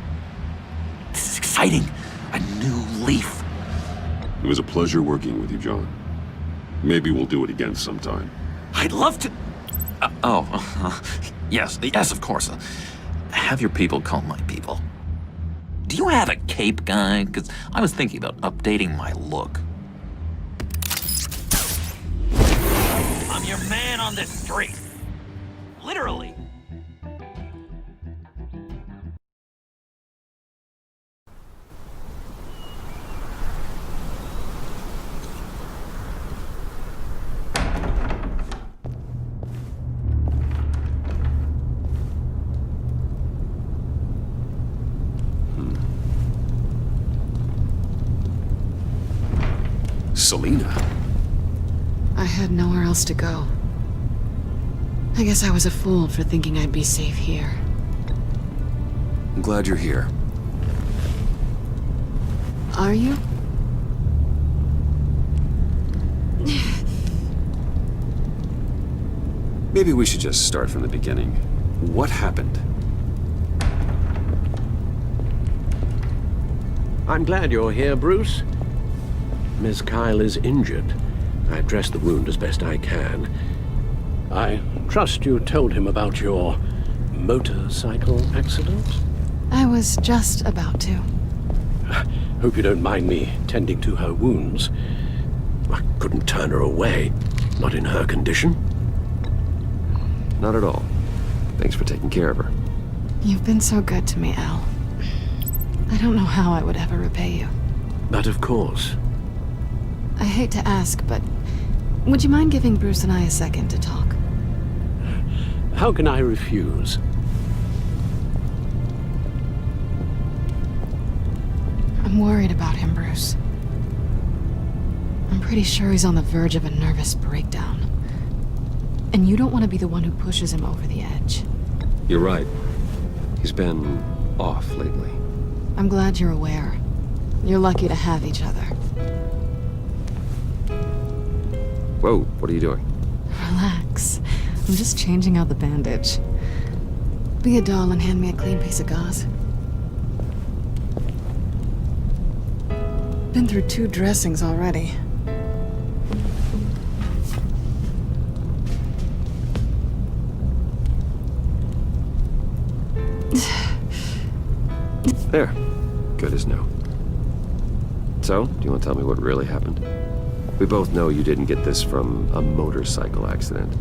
This is exciting. A new leaf. It was a pleasure working with you, John. Maybe we'll do it again sometime. I'd love to... yes, of course. Have your people call my people. Do you have a cape, guy? Because I was thinking about updating my look. I'm your man on this street. Literally. Selena? I had nowhere else to go. I guess I was a fool for thinking I'd be safe here. I'm glad you're here. Are you? Maybe we should just start from the beginning. What happened? I'm glad you're here, Bruce. Miss Kyle is injured. I dressed the wound as best I can. I trust you told him about your motorcycle accident? I was just about to. Hope you don't mind me tending to her wounds. I couldn't turn her away, not in her condition. Not at all. Thanks for taking care of her. You've been so good to me, Al. I don't know how I would ever repay you. But of course. I hate to ask, but would you mind giving Bruce and I a second to talk? How can I refuse? I'm worried about him, Bruce. I'm pretty sure he's on the verge of a nervous breakdown. And you don't want to be the one who pushes him over the edge. You're right. He's been off lately. I'm glad you're aware. You're lucky to have each other. Whoa, what are you doing? Relax. I'm just changing out the bandage. Be a doll and hand me a clean piece of gauze. Been through 2 dressings already. There. Good as new. So, do you want to tell me what really happened? We both know you didn't get this from a motorcycle accident.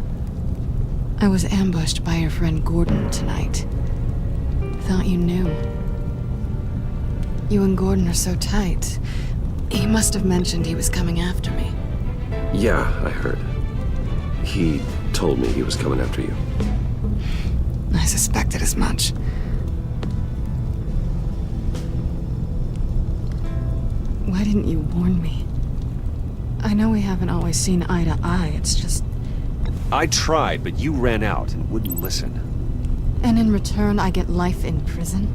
I was ambushed by your friend Gordon tonight. Thought you knew. You and Gordon are so tight. He must have mentioned he was coming after me. Yeah, I heard. He told me he was coming after you. I suspected as much. Why didn't you warn me? I know we haven't always seen eye to eye, it's just... I tried, but you ran out and wouldn't listen. And in return, I get life in prison?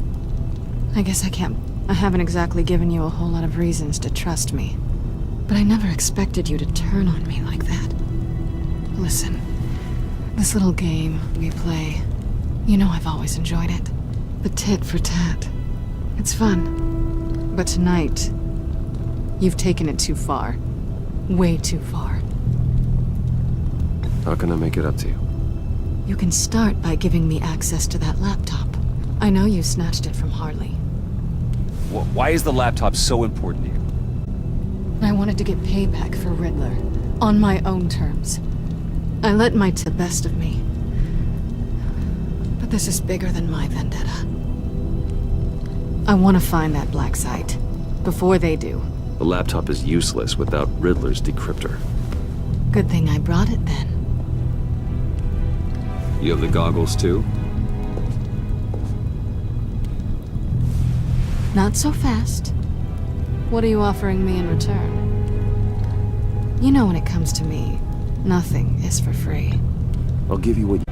I guess I haven't exactly given you a whole lot of reasons to trust me. But I never expected you to turn on me like that. Listen, this little game we play, you know I've always enjoyed it. The tit for tat. It's fun. But tonight, you've taken it too far. Way too far. How can I make it up to you? You can start by giving me access to that laptop. I know you snatched it from Harley. Why is the laptop so important to you? I wanted to get payback for Riddler. On my own terms. I let my to best of me. But this is bigger than my vendetta. I want to find that black site. Before they do. The laptop is useless without Riddler's decryptor. Good thing I brought it then. You have the goggles too? Not so fast. What are you offering me in return? You know when it comes to me, nothing is for free. I'll give you what you...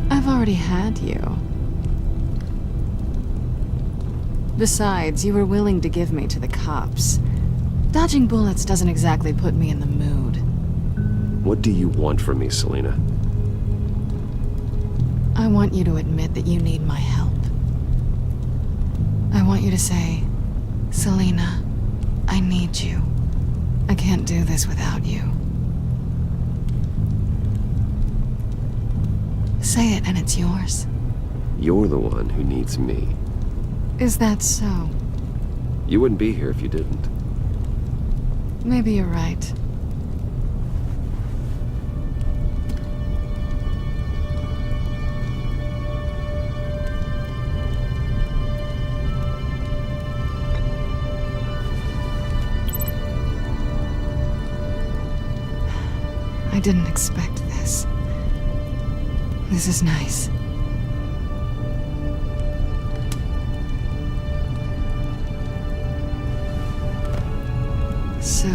I've already had you. Besides, you were willing to give me to the cops. Dodging bullets doesn't exactly put me in the mood. What do you want from me, Selena? I want you to admit that you need my help. I want you to say, Selena, I need you. I can't do this without you. Say it and it's yours. You're the one who needs me. Is that so? You wouldn't be here if you didn't. Maybe you're right. I didn't expect this. This is nice. So,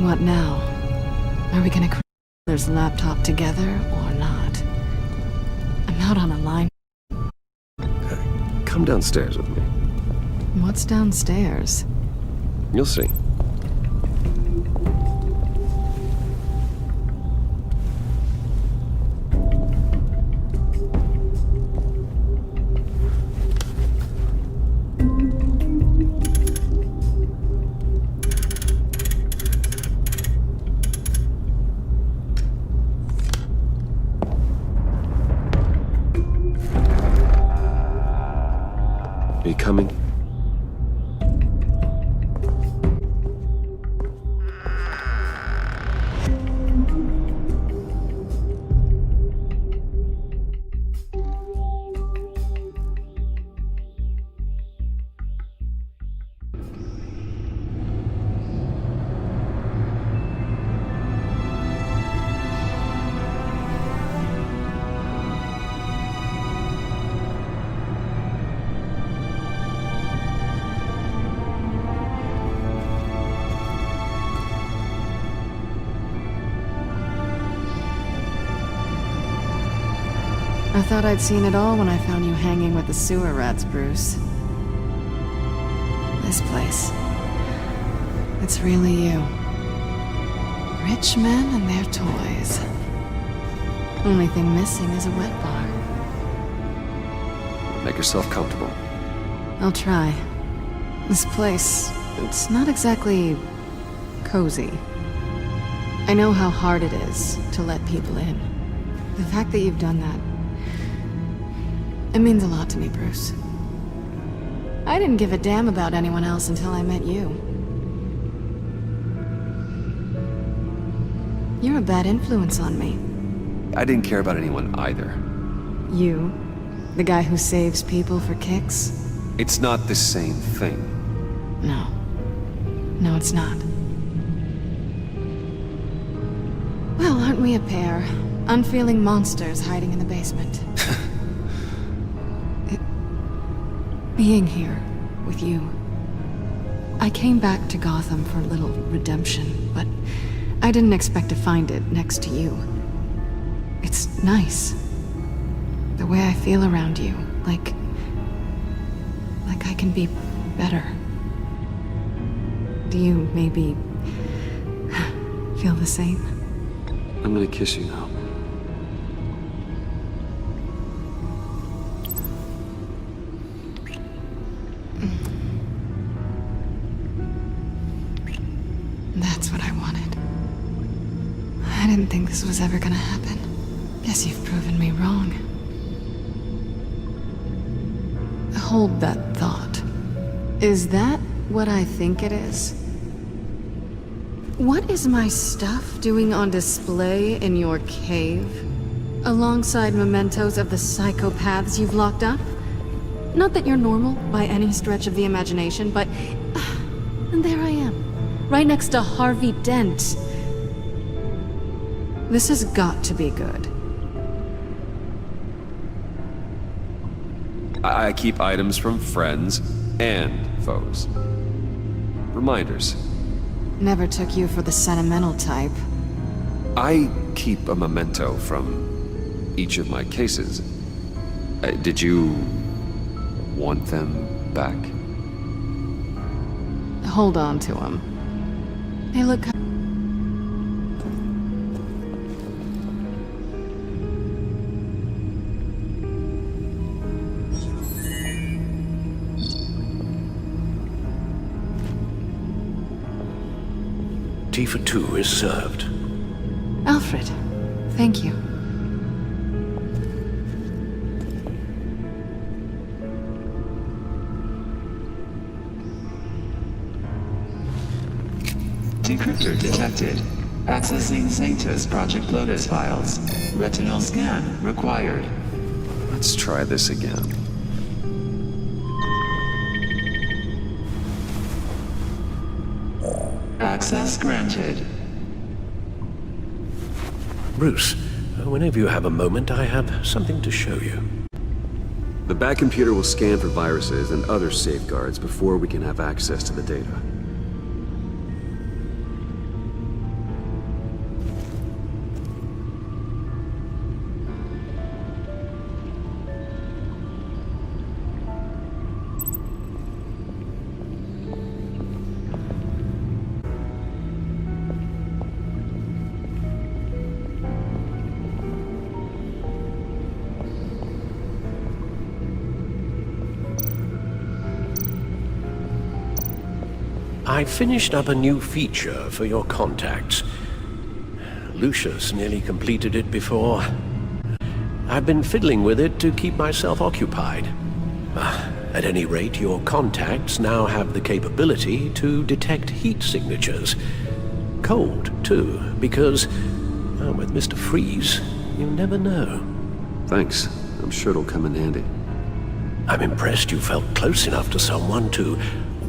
what now? Are we gonna create Riddler's laptop together or not? I'm out on a line. Come downstairs with me. What's downstairs? You'll see. Are you coming? I thought I'd seen it all when I found you hanging with the sewer rats, Bruce. This place. It's really you. Rich men and their toys. Only thing missing is a wet bar. Make yourself comfortable. I'll try. This place, it's not exactly cozy. I know how hard it is to let people in. The fact that you've done that, it means a lot to me, Bruce. I didn't give a damn about anyone else until I met you. You're a bad influence on me. I didn't care about anyone either. You? The guy who saves people for kicks? It's not the same thing. No. No, it's not. Well, aren't we a pair? Unfeeling monsters hiding in the basement. Being here with you. I came back to Gotham for a little redemption, but I didn't expect to find it next to you. It's nice. The way I feel around you, like I can be better. Do you maybe feel the same? I'm gonna kiss you now. That's what I wanted. I didn't think this was ever gonna happen. Guess you've proven me wrong. Hold that thought. Is that what I think it is? What is my stuff doing on display in your cave? Alongside mementos of the psychopaths you've locked up? Not that you're normal by any stretch of the imagination, but... and there I am, right next to Harvey Dent. This has got to be good. I keep items from friends and foes. Reminders. Never took you for the sentimental type. I keep a memento from each of my cases. Did you want them back? Hold on to them. They look... Tea for two is served. Alfred, thank you. Decryptor detected. Accessing Sanctus Project Lotus files. Retinal scan required. Let's try this again. Access granted. Bruce, whenever you have a moment, I have something to show you. The back computer will scan for viruses and other safeguards before we can have access to the data. I finished up a new feature for your contacts. Lucius nearly completed it before. I've been fiddling with it to keep myself occupied. At any rate, your contacts now have the capability to detect heat signatures. Cold, too, because, well, with Mr. Freeze, you never know. Thanks. I'm sure it'll come in handy. I'm impressed you felt close enough to someone to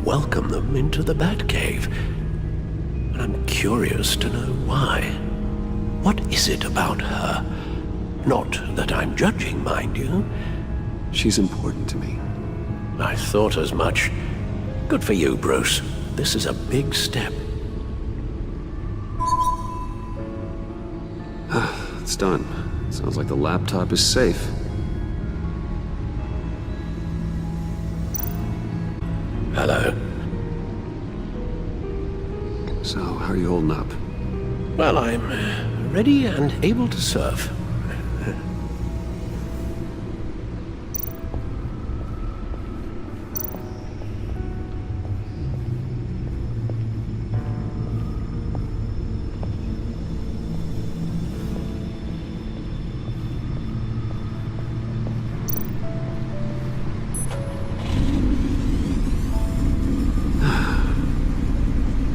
welcome them into the Batcave. And I'm curious to know why. What is it about her? Not that I'm judging, mind you. She's important to me. I thought as much. Good for you, Bruce. This is a big step. It's done. Sounds like the laptop is safe. Hello. So, how are you holding up? Well, I'm ready and able to serve.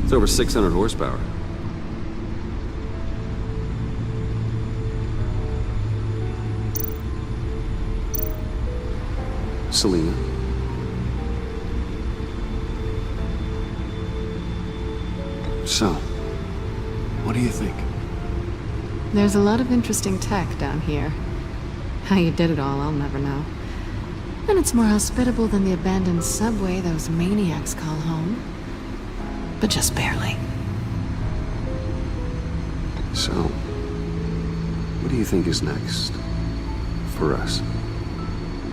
It's over 600 horsepower. Selena. So, what do you think? There's a lot of interesting tech down here. How you did it all, I'll never know. And it's more hospitable than the abandoned subway those maniacs call home. But just barely. So, what do you think is next? For us?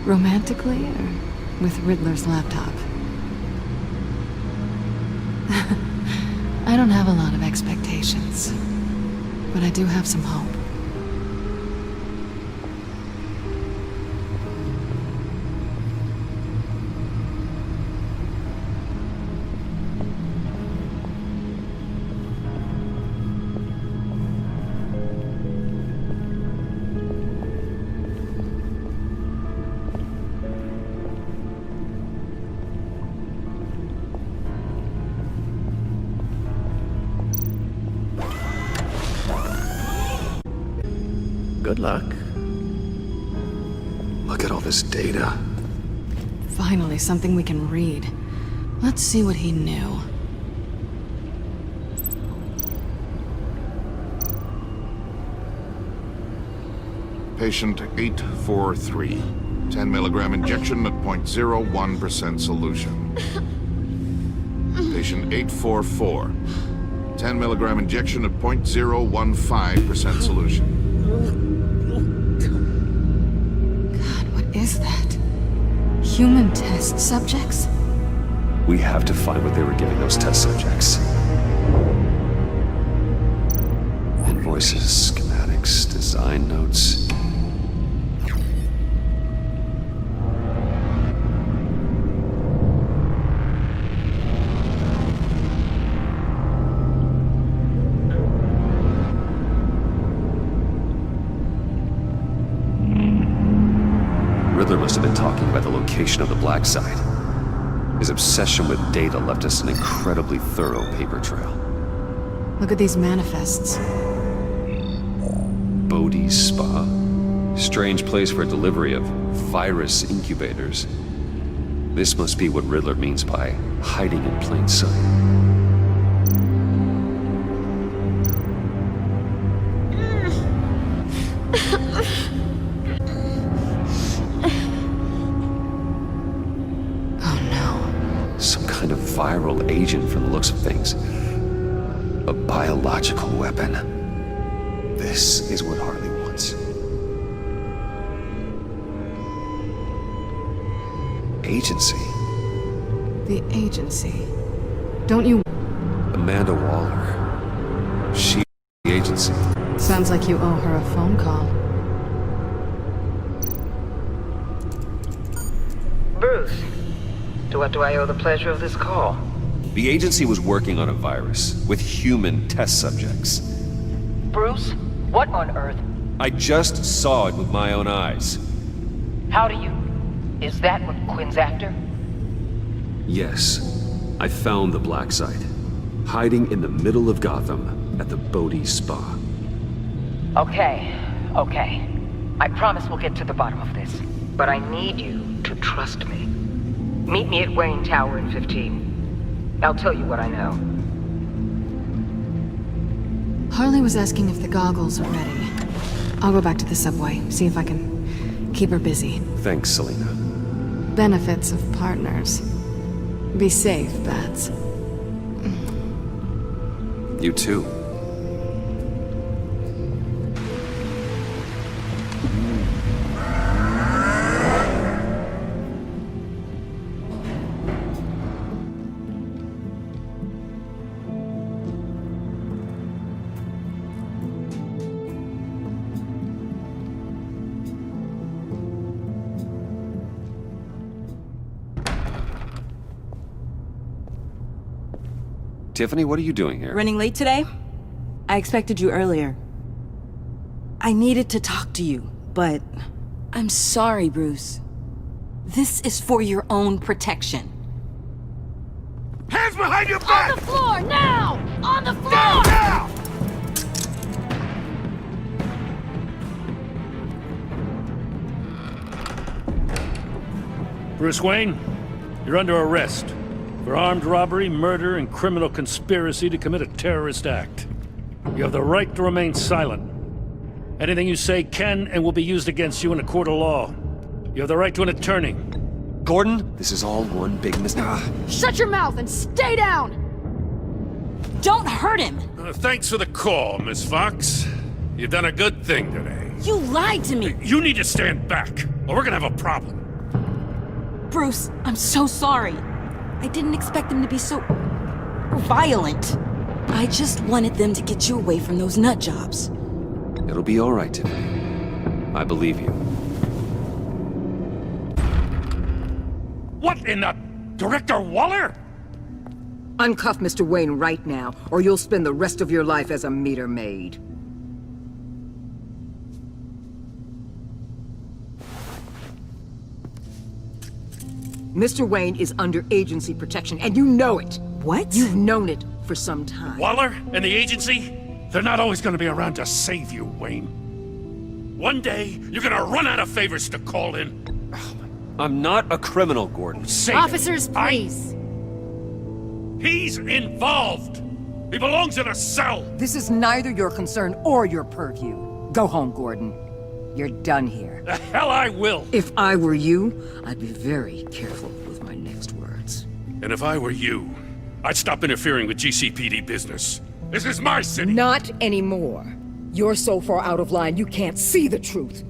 Romantically, or with Riddler's laptop? I don't have a lot of expectations, but I do have some hope. Good luck. Look at all this data. Finally, something we can read. Let's see what he knew. Patient 843. 10 milligram injection at 0.01% solution. Patient 844. 10 milligram injection at 0.015% solution. God, what is that? Human test subjects? We have to find what they were giving those test subjects. Invoices, schematics, design notes. Riddler must have been talking about the location of the black site. His obsession with data left us an incredibly thorough paper trail. Look at these manifests. Bodhi's Spa? Strange place for delivery of virus incubators. This must be what Riddler means by hiding in plain sight. Kind of viral agent from the looks of things. A biological weapon. This is what Harley wants. Agency. The agency. Don't you... Amanda Waller. She... the agency. Sounds like you owe her a phone call. Bruce. To what do I owe the pleasure of this call? The agency was working on a virus with human test subjects. Bruce? What on earth? I just saw it with my own eyes. How do you... Is that what Quinn's after? Yes. I found the black site. Hiding in the middle of Gotham at the Bodhi Spa. Okay. I promise we'll get to the bottom of this. But I need you to trust me. Meet me at Wayne Tower in 15. I'll tell you what I know. Harley was asking if the goggles are ready. I'll go back to the subway, see if I can keep her busy. Thanks, Selina. Benefits of partners. Be safe, Bats. You too. Tiffany, what are you doing here? Running late today? I expected you earlier. I needed to talk to you, but... I'm sorry, Bruce. This is for your own protection. Hands behind your back! On the floor, now! On the floor! Now! Bruce Wayne, you're under arrest for armed robbery, murder, and criminal conspiracy to commit a terrorist act. You have the right to remain silent. Anything you say can and will be used against you in a court of law. You have the right to an attorney. Gordon, this is all one big mistake. Shut your mouth and stay down! Don't hurt him! Thanks for the call, Miss Fox. You've done a good thing today. You lied to me! You need to stand back, or we're gonna have a problem. Bruce, I'm so sorry. I didn't expect them to be so... violent. I just wanted them to get you away from those nut jobs. It'll be all right, Tiffany. I believe you. What in the... Director Waller? Uncuff Mr. Wayne right now, or you'll spend the rest of your life as a meter maid. Mr. Wayne is under agency protection, and you know it. What? You've known it for some time. Waller and the agency? They're not always gonna be around to save you, Wayne. One day, you're gonna run out of favors to call in. I'm not a criminal, Gordon. Say Officers, please. He's involved. He belongs in a cell. This is neither your concern or your purview. Go home, Gordon. You're done here. The hell I will. If I were you, I'd be very careful with my next words. And if I were you, I'd stop interfering with GCPD business. This is my city. Not anymore. You're so far out of line you can't see the truth.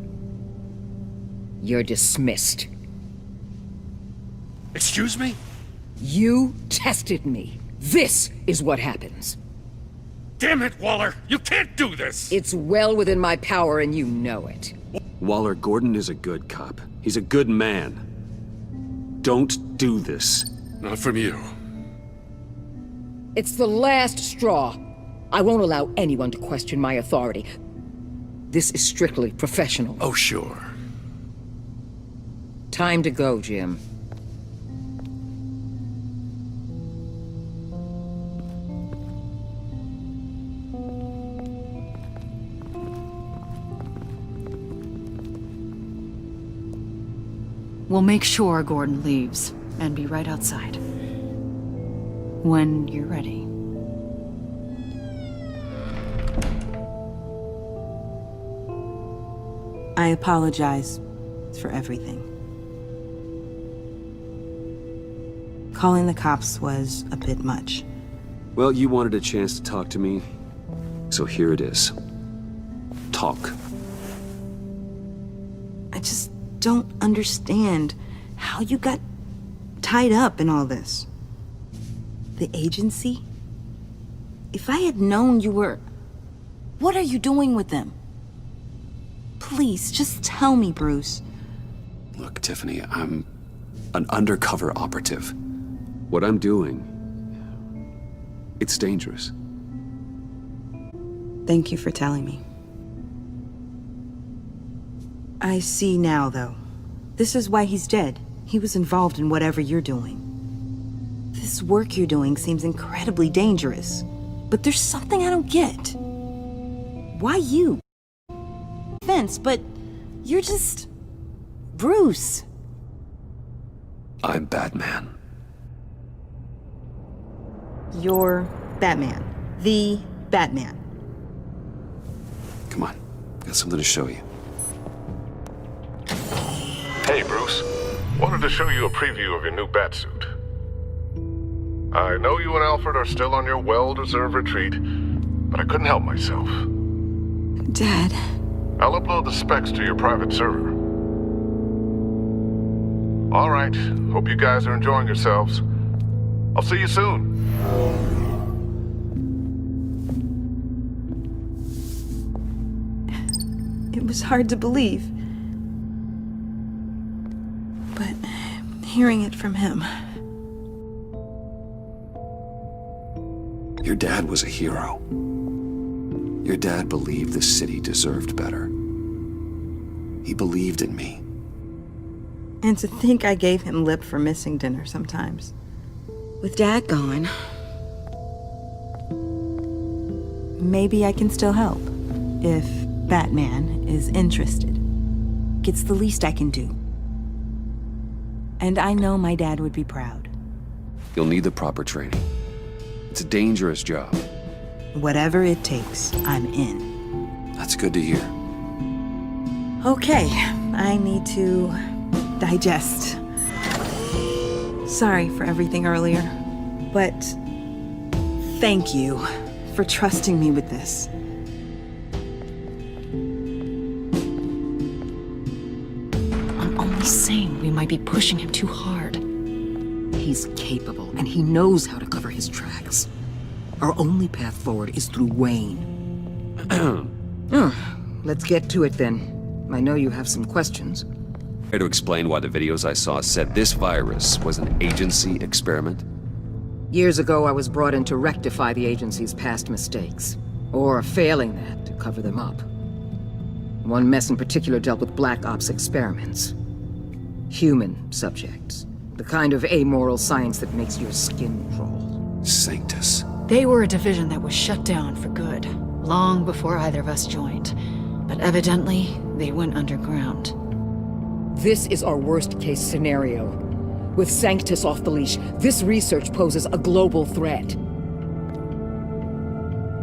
You're dismissed. Excuse me? You tested me. This is what happens. Damn it, Waller! You can't do this! It's well within my power and you know it. Waller, Gordon is a good cop. He's a good man. Don't do this. Not from you. It's the last straw. I won't allow anyone to question my authority. This is strictly professional. Oh, sure. Time to go, Jim. We'll make sure Gordon leaves, and be right outside. When you're ready. I apologize for everything. Calling the cops was a bit much. Well, you wanted a chance to talk to me, so here it is. Talk. I just don't understand how you got tied up in all this. The agency? If I had known you were... What are you doing with them? Please, just tell me, Bruce. Look, Tiffany, I'm an undercover operative. What I'm doing, it's dangerous. Thank you for telling me. I see now, though. This is why he's dead. He was involved in whatever you're doing. This work you're doing seems incredibly dangerous. But there's something I don't get. Why you? Offense, but you're just... Bruce. I'm Batman. You're Batman. The Batman. Come on, got something to show you. Hey, Bruce. Wanted to show you a preview of your new batsuit. I know you and Alfred are still on your well-deserved retreat, but I couldn't help myself. Dad. I'll upload the specs to your private server. All right. Hope you guys are enjoying yourselves. I'll see you soon. It was hard to believe. But hearing it from him... Your dad was a hero. Your dad believed the city deserved better. He believed in me. And to think I gave him lip for missing dinner sometimes. With Dad gone... Maybe I can still help. If Batman is interested. It's the least I can do. And I know my dad would be proud. You'll need the proper training. It's a dangerous job. Whatever it takes, I'm in. That's good to hear. Okay, I need to digest. Sorry for everything earlier, but thank you for trusting me with this. I'm only saying we might be pushing him too hard. He's capable, and he knows how to cover his tracks. Our only path forward is through Wayne. Let's get to it then. I know you have some questions. Care to explain why the videos I saw said this virus was an agency experiment? Years ago, I was brought in to rectify the agency's past mistakes. Or failing that, to cover them up. One mess in particular dealt with Black Ops experiments. Human subjects. The kind of amoral science that makes your skin crawl. Sanctus. They were a division that was shut down for good, long before either of us joined. But evidently, they went underground. This is our worst-case scenario. With Sanctus off the leash, this research poses a global threat.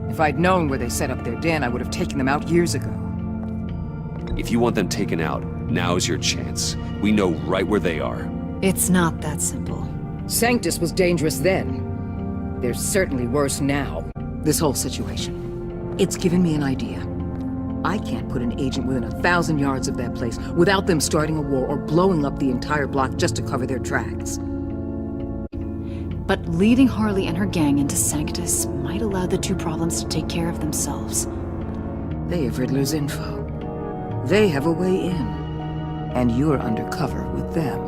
If I'd known where they set up their den, I would have taken them out years ago. If you want them taken out, now's your chance. We know right where they are. It's not that simple. Sanctus was dangerous then. They're certainly worse now. This whole situation. It's given me an idea. I can't put an agent within 1,000 yards of that place without them starting a war or blowing up the entire block just to cover their tracks. But leading Harley and her gang into Sanctus might allow the two problems to take care of themselves. They have Riddler's info. They have a way in. And you're undercover with them.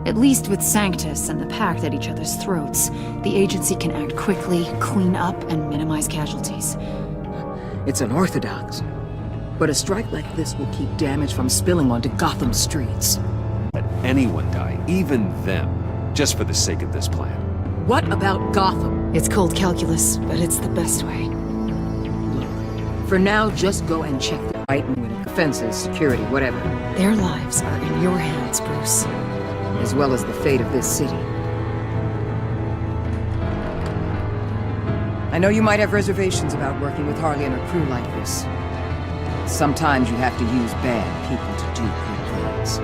At least with Sanctus and the Pact at each other's throats, the agency can act quickly, clean up, and minimize casualties. It's unorthodox. But a strike like this will keep damage from spilling onto Gotham streets. Let anyone die, even them, just for the sake of this plan. What about Gotham? It's cold calculus, but it's the best way. For now, just go and check the right and winning defenses, security, whatever. Their lives are in your hands, Bruce. As well as the fate of this city. I know you might have reservations about working with Harley and her crew like this. Sometimes you have to use bad people to do good things.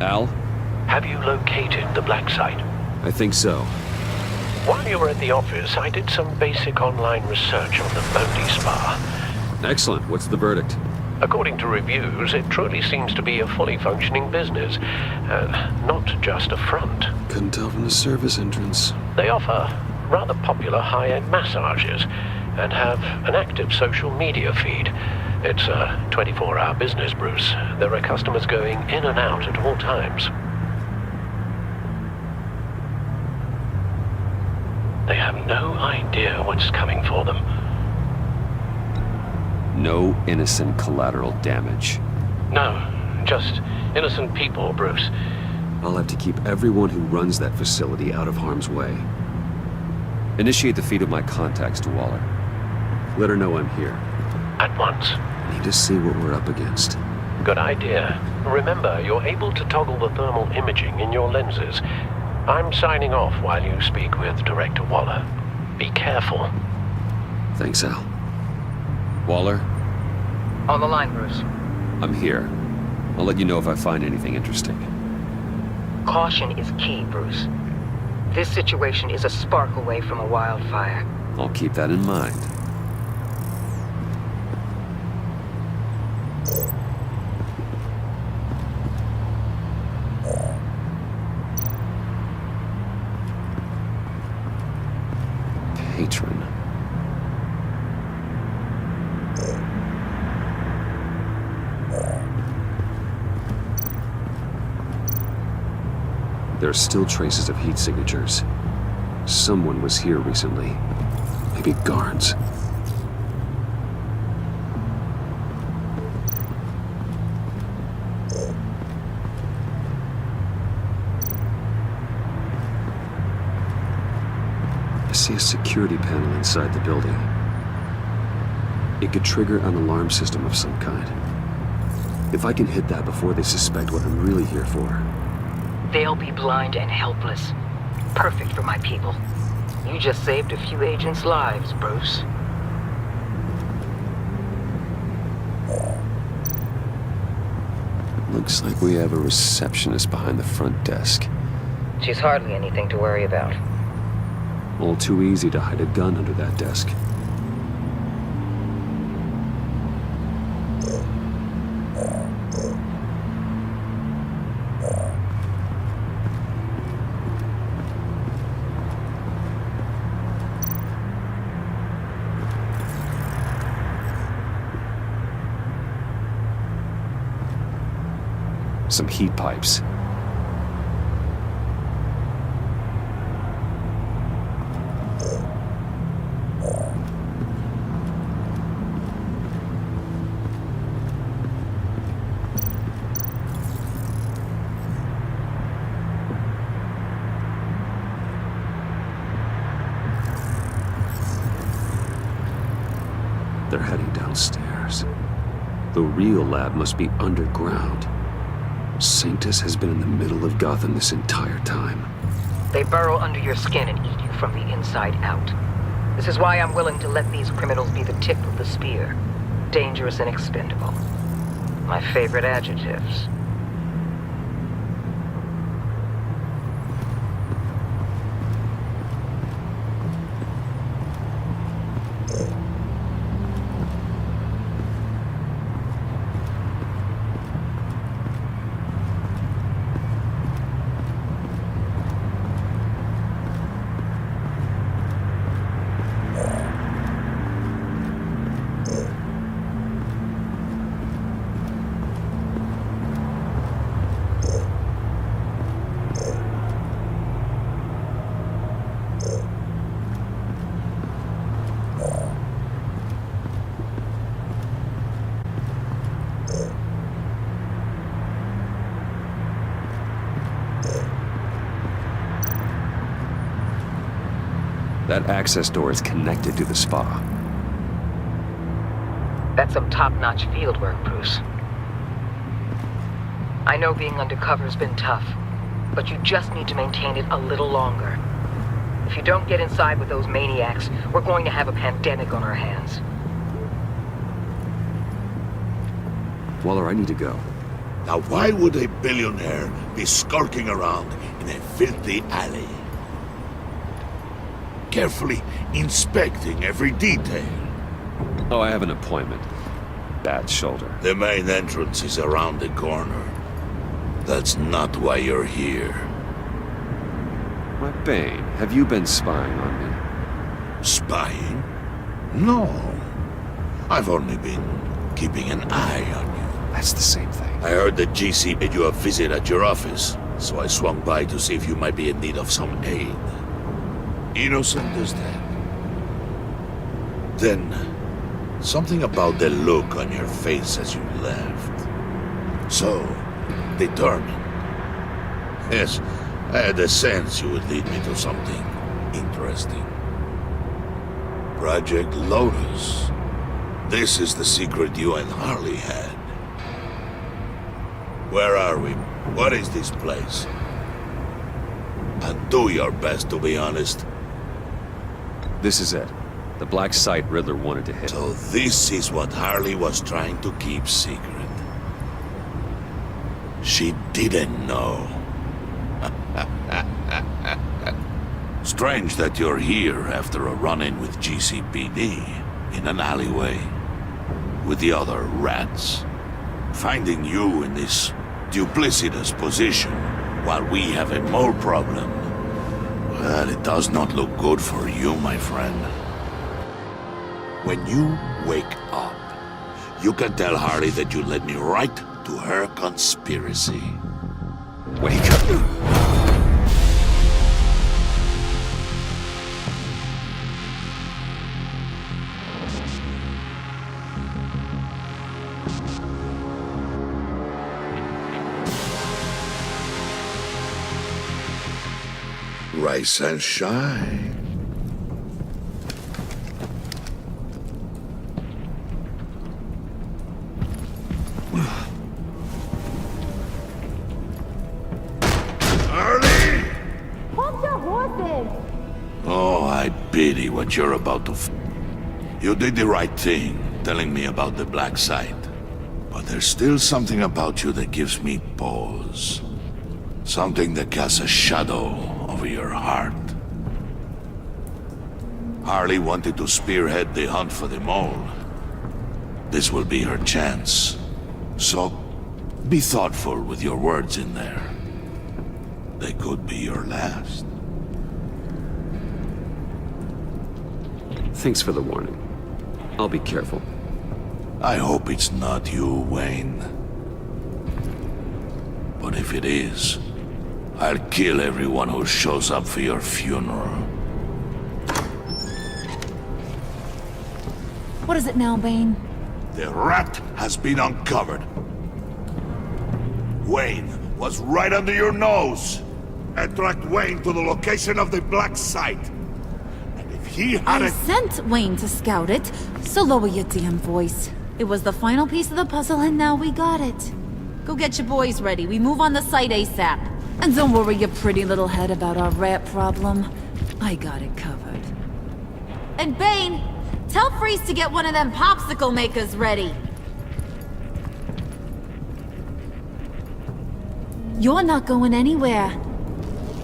Al? Have you located the black site? I think so. While you were at the office, I did some basic online research on the Bodhi Spa. Excellent. What's the verdict? According to reviews, it truly seems to be a fully functioning business, not just a front. Couldn't tell from the service entrance. They offer rather popular high-end massages and have an active social media feed. It's a 24-hour business, Bruce. There are customers going in and out at all times. They have no idea what's coming for them. No innocent collateral damage. No, just innocent people, Bruce. I'll have to keep everyone who runs that facility out of harm's way. Initiate the feed of my contacts to Waller. Let her know I'm here. At once. Need to see what we're up against. Good idea. Remember, you're able to toggle the thermal imaging in your lenses. I'm signing off while you speak with Director Waller. Be careful. Thanks, Al. Waller? On the line, Bruce. I'm here. I'll let you know if I find anything interesting. Caution is key, Bruce. This situation is a spark away from a wildfire. I'll keep that in mind. Patron. There are still traces of heat signatures. Someone was here recently. Maybe guards. I see a security panel inside the building. It could trigger an alarm system of some kind. If I can hit that before they suspect what I'm really here for. They'll be blind and helpless. Perfect for my people. You just saved a few agents' lives, Bruce. Looks like we have a receptionist behind the front desk. She's hardly anything to worry about. All too easy to hide a gun under that desk. Some heat pipes. They're heading downstairs. The real lab must be underground. Sanctus has been in the middle of Gotham this entire time. They burrow under your skin and eat you from the inside out. This is why I'm willing to let these criminals be the tip of the spear. Dangerous and expendable. My favorite adjectives. That access door is connected to the spa. That's some top-notch field work, Bruce. I know being undercover's been tough, but you just need to maintain it a little longer. If you don't get inside with those maniacs, we're going to have a pandemic on our hands. Waller, I need to go. Now why would a billionaire be skulking around in a filthy alley? Carefully inspecting every detail. Oh, I have an appointment. Bad shoulder. The main entrance is around the corner. That's not why you're here. My Bane, have you been spying on me? Spying? No. I've only been keeping an eye on you. That's the same thing. I heard that GC paid you a visit at your office, so I swung by to see if you might be in need of some aid. Innocent as that. Then, something about the look on your face as you left. So, determined. Yes, I had a sense you would lead me to something interesting. Project Lotus. This is the secret you and Harley had. Where are we? What is this place? And do your best to be honest. This is it. The black site Riddler wanted to hit. So this is what Harley was trying to keep secret. She didn't know. Strange that you're here after a run-in with GCPD in an alleyway with the other rats. Finding you in this duplicitous position while we have a mole problem. Well, it does not look good for you, my friend. When you wake up, you can tell Harley that you led me right to her conspiracy. Wake up. Rise and shine. Harley! Hold your horses! Oh, I pity what you're about to You did the right thing, telling me about the black site. But there's still something about you that gives me pause. Something that casts a shadow over your heart. Harley wanted to spearhead the hunt for the mole. This will be her chance. So, be thoughtful with your words in there. They could be your last. Thanks for the warning. I'll be careful. I hope it's not you, Wayne. But if it is, I'll kill everyone who shows up for your funeral. What is it now, Bane? The rat has been uncovered. Wayne was right under your nose. I tracked Wayne to the location of the black site. And if he had I sent Wayne to scout it, so lower your damn voice. It was the final piece of the puzzle and now we got it. Go get your boys ready. We move on the site ASAP. And don't worry your pretty little head about our rat problem. I got it covered. And Bane, tell Freeze to get one of them popsicle makers ready. You're not going anywhere.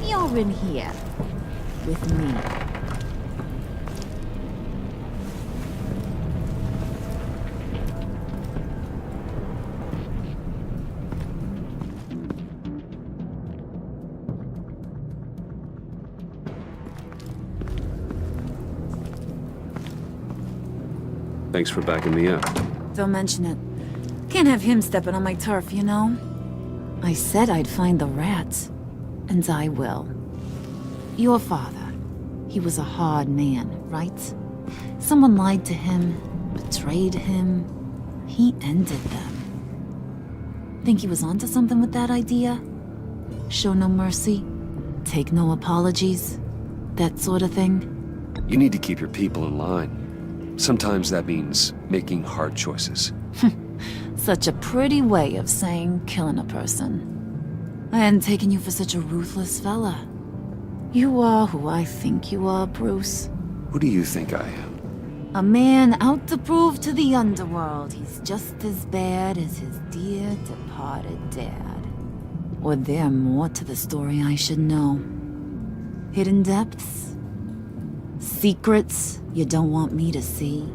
You're in here. With me. Thanks for backing me up. Don't mention it. Can't have him stepping on my turf, you know? I said I'd find the rats. And I will. Your father. He was a hard man, right? Someone lied to him, betrayed him. He ended them. Think he was onto something with that idea? Show no mercy? Take no apologies? That sort of thing? You need to keep your people in line. Sometimes that means making hard choices. Such a pretty way of saying killing a person. I hadn't taken you for such a ruthless fella. You are who I think you are, Bruce. Who do you think I am? A man out to prove to the underworld he's just as bad as his dear departed dad. Or there more to the story I should know. Hidden depths? Secrets you don't want me to see?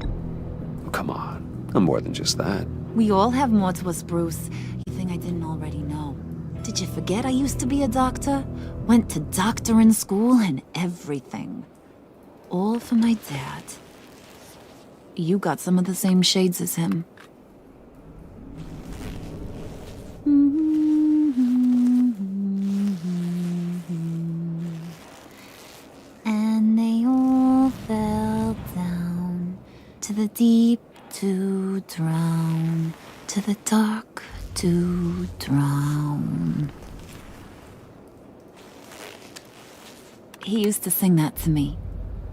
Oh, come on. I'm more than just that. We all have more to us, Bruce. You think I didn't already know? Did you forget I used to be a doctor? Went to doctoring school and everything. All for my dad. You got some of the same shades as him. And they all fell down to the deep to drown, to the dark to drown. He used to sing that to me.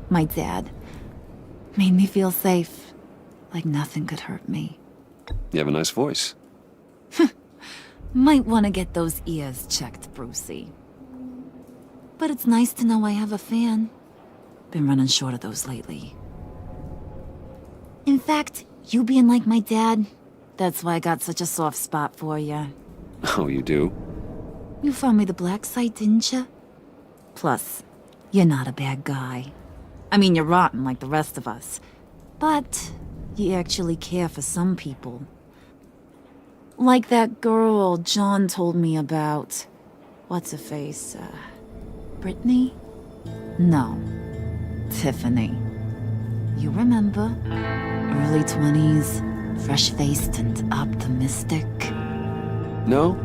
My dad. Made me feel safe. Like nothing could hurt me. You have a nice voice. Might want to get those ears checked, Brucey. But it's nice to know I have a fan. Been running short of those lately. In fact, you being like my dad, that's why I got such a soft spot for you. Oh, you do? You found me the black site, didn't you? Plus, you're not a bad guy. I mean, you're rotten like the rest of us. But you actually care for some people. Like that girl John told me about. What's her face? Brittany? No. Tiffany. You remember? Early 20s, fresh-faced and optimistic. No?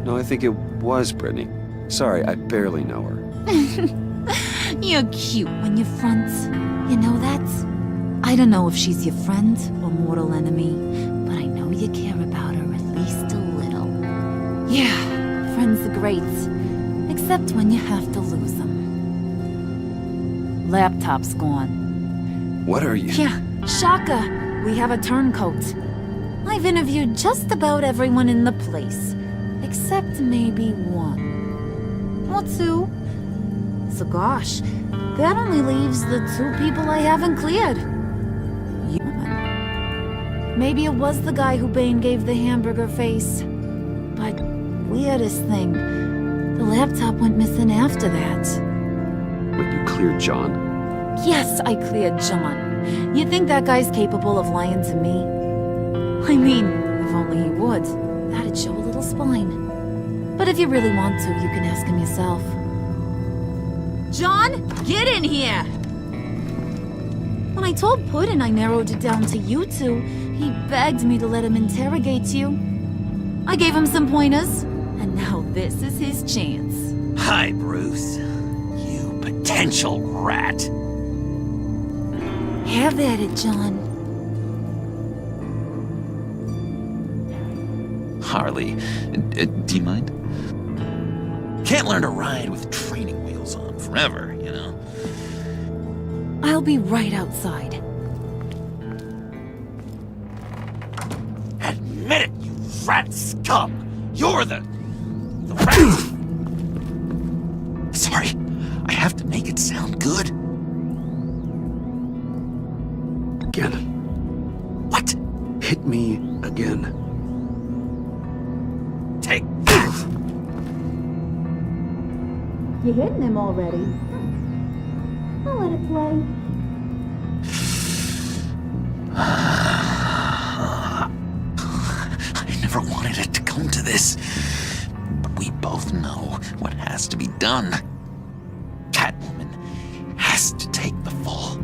No, I think it was Brittany. Sorry, I barely know her. You're cute when you're front. You know that? I don't know if she's your friend or mortal enemy, but I know you care about her at least a little. Yeah, friends are great. Except when you have to lose them. Laptop's gone. What are you? Yeah, Shaka. We have a turncoat. I've interviewed just about everyone in the place. Except maybe one. Or two. So gosh, that only leaves the two people I haven't cleared. You. Maybe it was the guy who Bane gave the hamburger face. But weirdest thing, the laptop went missing after that. Wait, you cleared John? Yes, I cleared John. You think that guy's capable of lying to me? I mean, if only he would. That'd show a little spine. But if you really want to, you can ask him yourself. John, get in here! When I told Puddin' I narrowed it down to you two, he begged me to let him interrogate you. I gave him some pointers, and now this is his chance. Hi, Bruce. You potential rat. Have at it, John. Harley, do you mind? Can't learn to ride with training wheels on forever, you know? I'll be right outside. Admit it, you rat scum! You're the rat! Sorry, I have to make it sound good. Again. What? Hit me again. Take that! You hitting him already? I'll let it play. I never wanted it to come to this. But we both know what has to be done. Catwoman has to take the fall.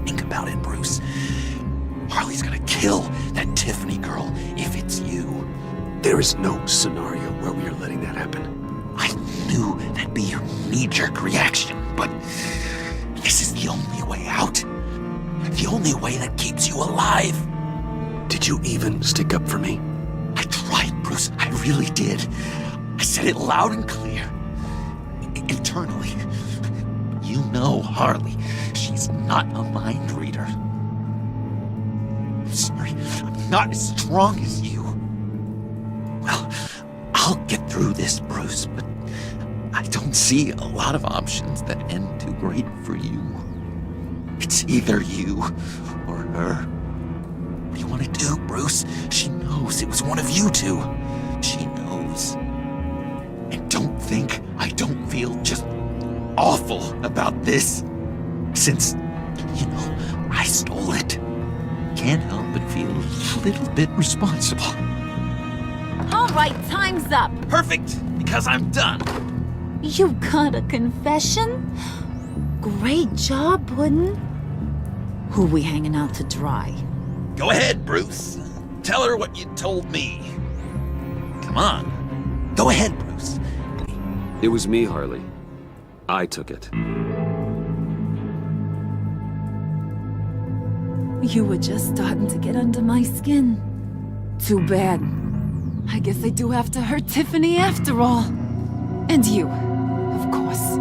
Think about it, Bruce. Harley's gonna kill that Tiffany girl if it's you. There is no scenario where we are letting that happen. I knew that'd be your knee-jerk reaction, but this is the only way out. The only way that keeps you alive. Did you even stick up for me? I tried, Bruce. I really did. I said it loud and clear. Internally. You know Harley. She's not not a mind reader. I'm sorry, I'm not as strong as you. Well, I'll get through this, Bruce, but I don't see a lot of options that end too great for you. It's either you or her. What do you want to do, Bruce? She knows it was one of you two. She knows. And don't think I don't feel just awful about this. Since, I stole it. Can't help but feel a little bit responsible. All right, time's up. Perfect, because I'm done. You got a confession? Great job, Puddin'. Who we hanging out to dry? Go ahead, Bruce. Tell her what you told me. Come on. Go ahead, Bruce. It was me, Harley. I took it. You were just starting to get under my skin. Too bad. I guess I do have to hurt Tiffany after all. And you, of course.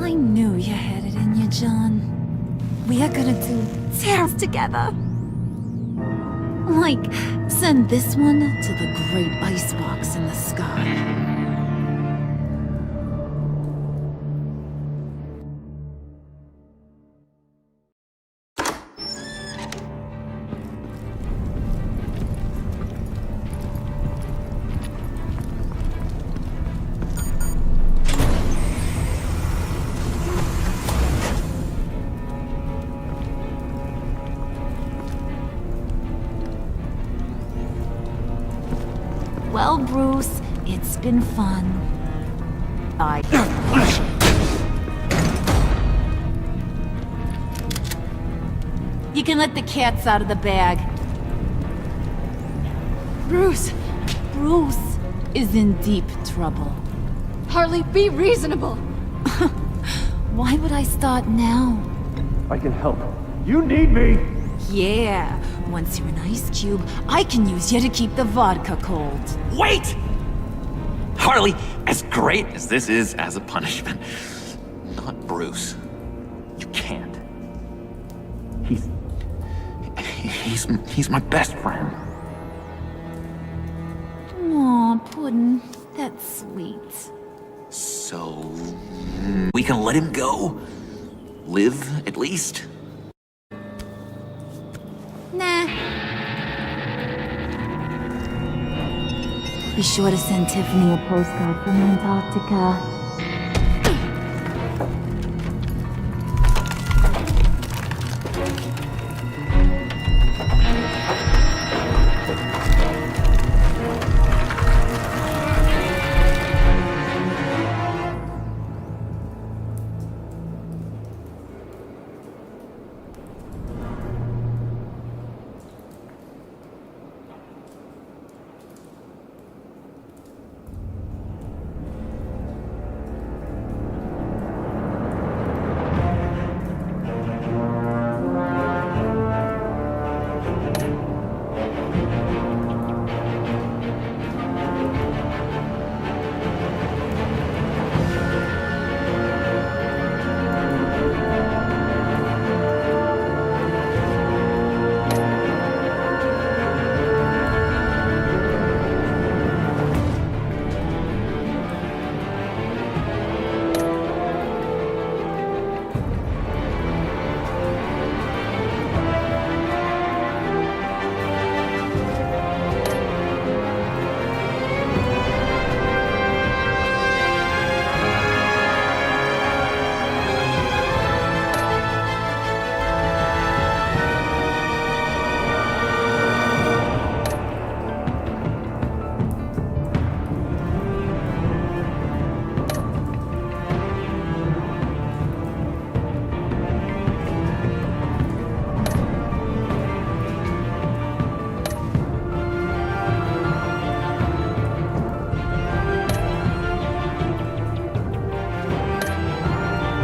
I knew you had it in you, John. We are gonna do tears together. Like, send this one to the great icebox in the sky. Well, Bruce, it's been fun. You can let the cats out of the bag. Bruce! Bruce is in deep trouble. Harley, be reasonable! Why would I start now? I can help. You need me! Yeah, once you're an ice cube, I can use you to keep the vodka cold. Wait! Harley, as great as this is as a punishment, not Bruce. You can't. He's my best friend. Aw, Puddin', that's sweet. So, we can let him go? Live, at least? Nah. Be sure to send Tiffany a postcard from Antarctica.